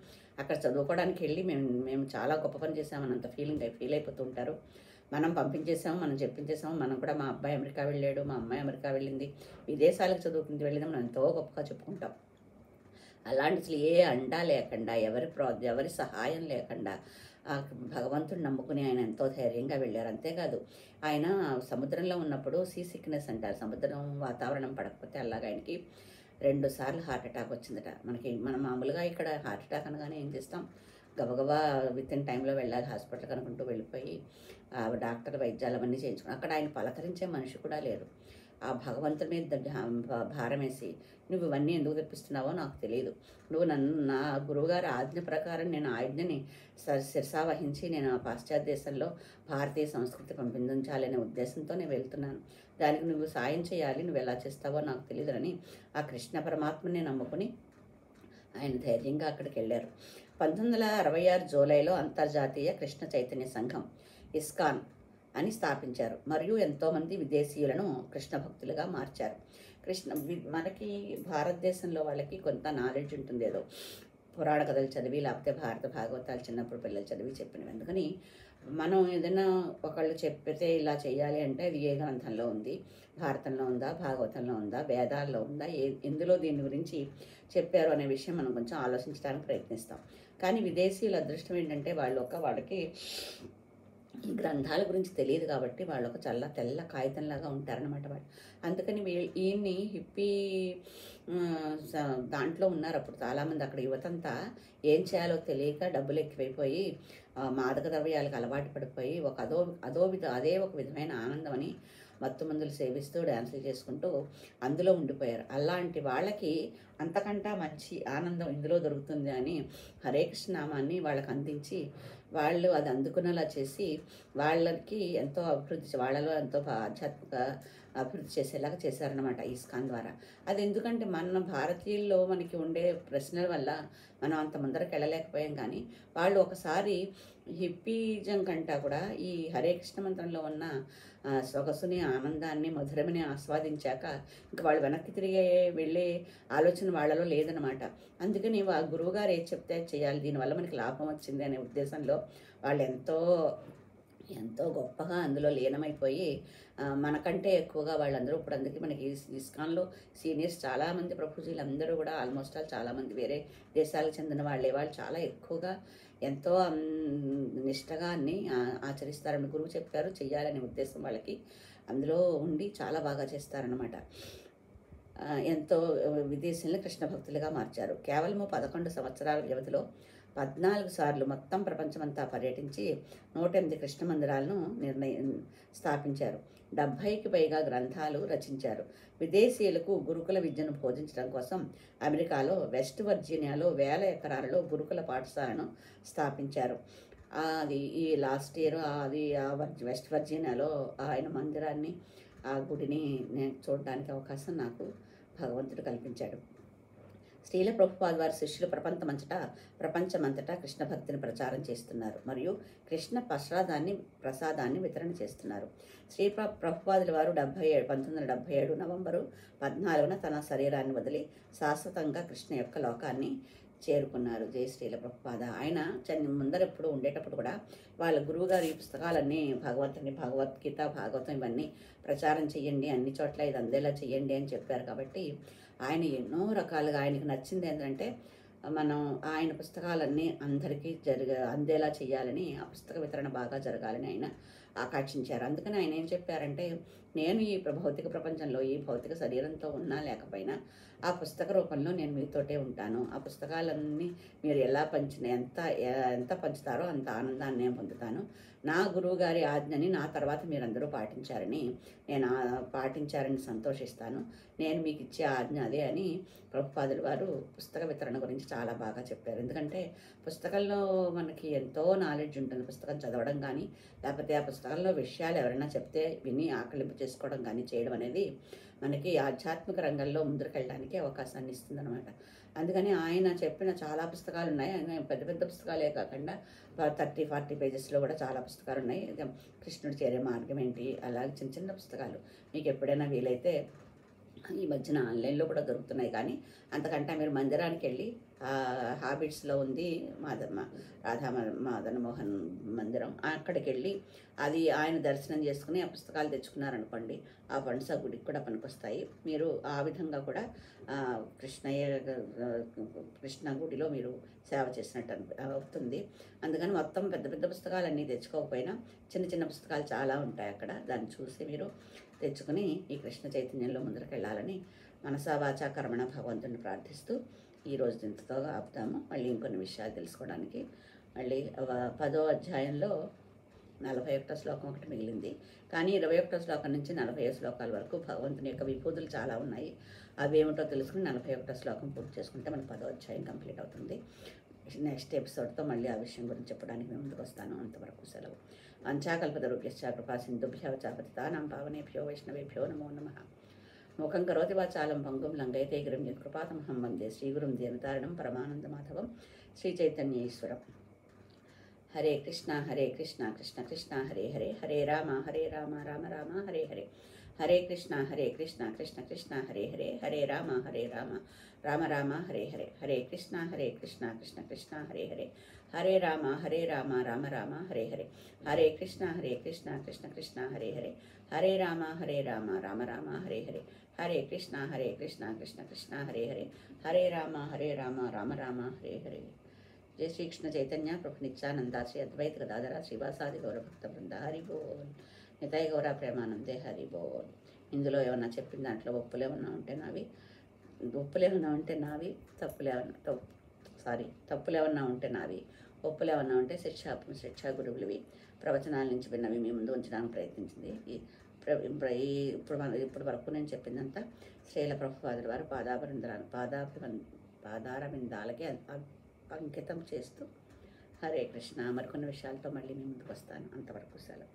అక్కడ చదువుకోవడానికి వెళ్ళి మేము చాలా గొప్ప పని చేసామని అంత ఫీల్ అయిపోతూ ఉంటారు. మనం పంపించేసాము, మనం చెప్పించేసాము, మనం కూడా మా అబ్బాయి అమెరికా వెళ్ళాడు, మా అమ్మాయి అమెరికా వెళ్ళింది, విదేశాలకు చదువుకుంటూ వెళ్ళింది, మనం ఎంతో గొప్పగా చెప్పుకుంటాం. అలాంటి ఏ అండా లేకుండా ఎవరి సహాయం లేకుండా భగవంతుని నమ్ముకుని ఆయన ఎంతో ధైర్యంగా వెళ్ళారు. అంతేకాదు ఆయన సముద్రంలో ఉన్నప్పుడు సీ సిక్నెస్ అంటారు, సముద్రం వాతావరణం పడకపోతే అలాగా ఆయనకి 2 సార్లు హార్ట్ అటాక్ వచ్చిందట. మనం మామూలుగా ఇక్కడ హార్ట్ అటాక్ అనగానే ఏం చేస్తాం, గబగబా విత్ ఇన్ టైంలో వెళ్ళాలి హాస్పిటల్కి అనుకుంటూ వెళ్ళిపోయి డాక్టర్ వైద్యాలు అవన్నీ చేయించుకున్నాం. అక్కడ ఆయన పలకరించే మనిషి కూడా లేరు. ఆ భగవంతుడి మీద భారం వేసి, నువ్వు ఇవన్నీ ఎందుకు తెప్పిస్తున్నావో నాకు తెలియదు, నువ్వు నా గురువుగారి ఆజ్ఞ ప్రకారం నేను ఆజ్ఞని శిరసావహించి నేను ఆ పాశ్చాత్య దేశంలో భారతీయ సంస్కృతి పెంపొందించాలనే ఉద్దేశంతో నేను వెళ్తున్నాను, దానికి నువ్వు సాయం చేయాలి, నువ్వు ఎలా చేస్తావో నాకు తెలియదని ఆ కృష్ణ పరమాత్మని నమ్ముకుని ఆయన ధైర్యంగా అక్కడికి వెళ్ళారు. 1966 జూలైలో అంతర్జాతీయ కృష్ణ చైతన్య సంఘం ఇస్కాన్ అని స్థాపించారు. మరియు ఎంతోమంది విదేశీయులను కృష్ణ భక్తులుగా మార్చారు. మనకి భారతదేశంలో వాళ్ళకి కొంత నాలెడ్జ్ ఉంటుంది, ఏదో పురాణ కథలు చదివి లేకపోతే భారత భాగవతాలు చిన్నప్పుడు పిల్లలు చదివి చెప్పినవి. అందుకని మనం ఏదైనా ఒకళ్ళు చెప్పితే ఇలా చేయాలి అంటే అది ఏ గ్రంథంలో ఉంది, భారతంలో ఉందా, భాగవతంలో ఉందా, వేదాల్లో ఉందా, ఎందులో దీని గురించి చెప్పారు అనే విషయం మనం కొంచెం ఆలోచించడానికి ప్రయత్నిస్తాం. కానీ విదేశీయుల అదృష్టం ఏంటంటే వాళ్ళకి ఈ గ్రంథాల గురించి తెలియదు కాబట్టి వాళ్ళు ఒక తెల్ల కాగితంలాగా ఉంటారనమాట వాళ్ళు. అందుకని ఈయన్ని హిప్పీ దాంట్లో ఉన్నారు అప్పుడు చాలామంది. అక్కడ యువతంతా ఏం చేయాలో తెలియక డబ్బులు ఎక్కువైపోయి మాదక ద్రవ్యాలకు అలవాటు పడిపోయి అదే ఒక విధమైన ఆనందం అని మత్తు మందులు సేవిస్తూ డ్యాన్సులు చేసుకుంటూ అందులో ఉండిపోయారు. అలాంటి వాళ్ళకి అంతకంటా మంచి ఆనందం ఇందులో దొరుకుతుంది అని హరే కృష్ణ నామాన్ని వాళ్ళకి అందించి వాళ్ళు అది అందుకునేలా చేసి వాళ్ళకి ఎంతో వాళ్ళలో ఎంతో ఆధ్యాత్మిక అభివృద్ధి చేసేలాగా చేశారనమాట ఇస్కాన్ ద్వారా. అది ఎందుకంటే మన భారతీయుల్లో మనకి ఉండే ప్రశ్నల వల్ల మనం అంత ముందరకు వెళ్ళలేకపోయాం. కానీ వాళ్ళు ఒకసారి హిప్పీజం కంటా కూడా ఈ హరే కృష్ణ మంత్రంలో ఉన్న సొగసుని, ఆనందాన్ని, మధురమని ఆస్వాదించాక ఇంకా వాళ్ళు వెనక్కి తిరిగే వెళ్ళే ఆలోచన వాళ్ళలో లేదనమాట. అందుకని గురువుగారు ఏది చెప్తే చేయాలి, దీనివల్ల మనకి లాభం వచ్చింది అనే ఉద్దేశంలో వాళ్ళు ఎంతో గొప్పగా అందులో లీనమైపోయి మనకంటే ఎక్కువగా వాళ్ళందరూ ఇప్పుడు అందుకే మనకి ఇస్కాన్లో సీనియర్స్ చాలామంది ప్రభుజీలు అందరూ కూడా ఆల్మోస్ట్ చాలామంది వేరే దేశాలకు చెందిన వాళ్ళు చాలా ఎక్కువగా ఎంతో నిష్టగా అన్ని ఆచరిస్తారని గురువు చెప్పారు చెయ్యాలనే ఉద్దేశం వాళ్ళకి అందులో ఉండి చాలా బాగా చేస్తారనమాట. ఎంతో విదేశీయులను కృష్ణ భక్తులుగా మార్చారు. కేవలము 11 సంవత్సరాల వ్యవధిలో 14 సార్లు మొత్తం ప్రపంచమంతా పర్యటించి 108 కృష్ణ మందిరాలను స్థాపించారు. 70కి పైగా గ్రంథాలు రచించారు. విదేశీయులకు గురుకుల విద్యను బోధించడం కోసం అమెరికాలో వెస్ట్ వర్జీనియాలో 1000 ఎకరాలలో గురుకుల పాఠశాలను స్థాపించారు. అది ఈ లాస్ట్ ఇయర్ అది వెస్ట్ వర్జీనియాలో ఆయన మందిరాన్ని, ఆ గుడిని నేను చూడడానికి అవకాశం నాకు భగవంతుడు కల్పించాడు. శ్రీల ప్రభుపాద్ వారి శిష్యులు ప్రపంచమంతటా కృష్ణ భక్తిని ప్రచారం చేస్తున్నారు మరియు కృష్ణ ప్రసాదాన్ని వితరణ చేస్తున్నారు. శ్రీ ప్రభుపాదుల వారు 1977 నవంబరు 14న తన శరీరాన్ని వదిలి శాశ్వతంగా కృష్ణ యొక్క లోకాన్ని చేరుకున్నారు. జై శ్రీల ప్రభుపాద. ఆయన ముందరెప్పుడు ఉండేటప్పుడు కూడా వాళ్ళ గురువుగారు ఈ పుస్తకాలన్నీ భగవద్గీత, భాగవతం ఇవన్నీ ప్రచారం చేయండి, అన్ని చోట్ల ఇది అందేలా చేయండి అని చెప్పారు. కాబట్టి ఆయన ఎన్నో రకాలుగా ఆయనకు నచ్చింది ఏంటంటే మనం ఆయన పుస్తకాలన్నీ అందరికీ అందేలా చేయాలని, ఆ పుస్తక వితరణ బాగా జరగాలని ఆయన ఆకాంక్షించారు. అందుకని ఆయన ఏం చెప్పారంటే, నేను ఈ భౌతిక ప్రపంచంలో ఈ భౌతిక శరీరంతో ఉన్నా లేకపోయినా ఆ పుస్తక రూపంలో నేను మీతోటే ఉంటాను. ఆ పుస్తకాలన్నీ మీరు ఎలా ఎంత పంచుతారో అంత ఆనందాన్ని నేను పొందుతాను. నా గురువుగారి ఆజ్ఞని నా తర్వాత మీరందరూ పాటించారని సంతోషిస్తాను. నేను మీకు ఇచ్చే ఆజ్ఞ అదే అని ప్రభుపాదుల వారు పుస్తక వితరణ గురించి చాలా బాగా చెప్పారు. ఎందుకంటే పుస్తకంలో మనకి ఎంతో నాలెడ్జ్ ఉంటుంది. పుస్తకం చదవడం కానీ, లేకపోతే ఆ పుస్తకంలో విషయాలు ఎవరైనా చెప్తే విని ఆకలింపు చేసుకోవడం కానీ చేయడం అనేది మనకి ఆధ్యాత్మిక రంగంలో ముందుకెళ్ళడానికి అవకాశాన్ని ఇస్తుంది అనమాట. అందుకని ఆయన చెప్పిన చాలా పుస్తకాలు ఉన్నాయి. ఆయన పెద్ద పెద్ద పుస్తకాలే కాకుండా 30-40 పేజెస్లో కూడా చాలా పుస్తకాలు ఉన్నాయి. కృష్ణుడు చేరే మార్గం ఏంటి, అలాగే చిన్న చిన్న పుస్తకాలు మీకు ఎప్పుడైనా వీలైతే ఈ మధ్యన ఆన్లైన్లో కూడా దొరుకుతున్నాయి. కానీ అంతకంటే మీరు మందిరానికి వెళ్ళి హాబిట్స్లో ఉంది రాధా మదన్ మోహన్ మందిరం, అక్కడికి వెళ్ళి అది ఆయన దర్శనం చేసుకుని ఆ పుస్తకాలు తెచ్చుకున్నారనుకోండి, ఆ ఫండ్స్ ఆ గుడికి కూడా పనికొస్తాయి. మీరు ఆ విధంగా కూడా కృష్ణ గుడిలో మీరు సేవ చేసినట్టు అవుతుంది. అందుకని మొత్తం పెద్ద పెద్ద పుస్తకాలన్నీ తెచ్చుకోకపోయినా చిన్న చిన్న పుస్తకాలు చాలా ఉంటాయి అక్కడ. దాన్ని చూసి మీరు తెచ్చుకుని ఈ కృష్ణ చైతన్యంలో ముందరకు వెళ్ళాలని మనసా వాచా కర్మణ భగవంతుని ప్రార్థిస్తూ ఈరోజు ఇంతతో ఆపుతాము. మళ్ళీ ఇంకొన్ని విషయాలు తెలుసుకోవడానికి మళ్ళీ 10వ అధ్యాయంలో 41వ శ్లోకం ఒకటి మిగిలింది. కానీ 21వ శ్లోకం నుంచి 40 శ్లోకాల వరకు భగవంతుని యొక్క విభూతులు చాలా ఉన్నాయి. అవి ఏమిటో తెలుసుకుని 41వ శ్లోకం పూర్తి చేసుకుంటే మన 10వ అధ్యాయం కంప్లీట్ అవుతుంది. నెక్స్ట్ ఎపిసోడ్తో మళ్ళీ ఆ విషయం గురించి చెప్పడానికి మేము ముందుకు వస్తాను. అంతవరకు సెలవు. వంచాకల్పతరుభ్యశ్చ కృపా సింధుభ్యో చ పతితానాం పావనేభ్యో వైష్ణవేభ్యో నమో నమః. మూకం కరోతి వాచాలం పంగుం లంఘయతే గిరిం యత్కృపాతమహం వందే శ్రీగురుం దీనతారిణం పరమానందమాధవం శ్రీచైతన్యేశ్వరం. హరే కృష్ణ కృష్ణ కృష్ణ హరే హరే, హరే రామ రామ రామ హరే హరే, హరే కృష్ణ కృష్ణ కృష్ణ హరే హరే, హరే రామ రామ రామ హరే హరే, హరే కృష్ణ కృష్ణ కృష్ణ హరే హరే, హరే రామ రామ రామ హరే హరే, హరే కృష్ణ కృష్ణ కృష్ణ హరే హరే, హరే రామ రామ రామ హరే హరే, హరే కృష్ణ కృష్ణ కృష్ణ హరే హరే, హరే రామ రామ రామ హరే హరే. జయ శ్రీకృష్ణ చైతన్య ప్రభు నిత్యానంద శ్రీ అద్వైత గదాధర శ్రీవాసాది గౌరభక్త బృంద హరి బోల్. నితాయ గౌర ప్రేమానందే హరి బోల్. ఇందులో ఏమన్నా చెప్పిన దాంట్లో ఒప్పులేమన్నా ఉంటే నావి, తప్పులేమన్నా ఉంటే నావి, ఒప్పులేమన్నా ఉంటే శిక్షా గురువులవి ప్రవచనాల నుంచి విన్నవి మీ ముందు ఉంచడానికి ప్రయత్నించింది. ఇప్పుడు వరకు నేను చెప్పిందంతా శ్రీల ప్రభుపాదుల వారు పాదారవిందాలకి అంకితం చేస్తూ హరే కృష్ణ. మరికొన్ని విషయాలతో మళ్ళీ మీ ముందుకు వస్తాను. అంతవరకు సెలవు.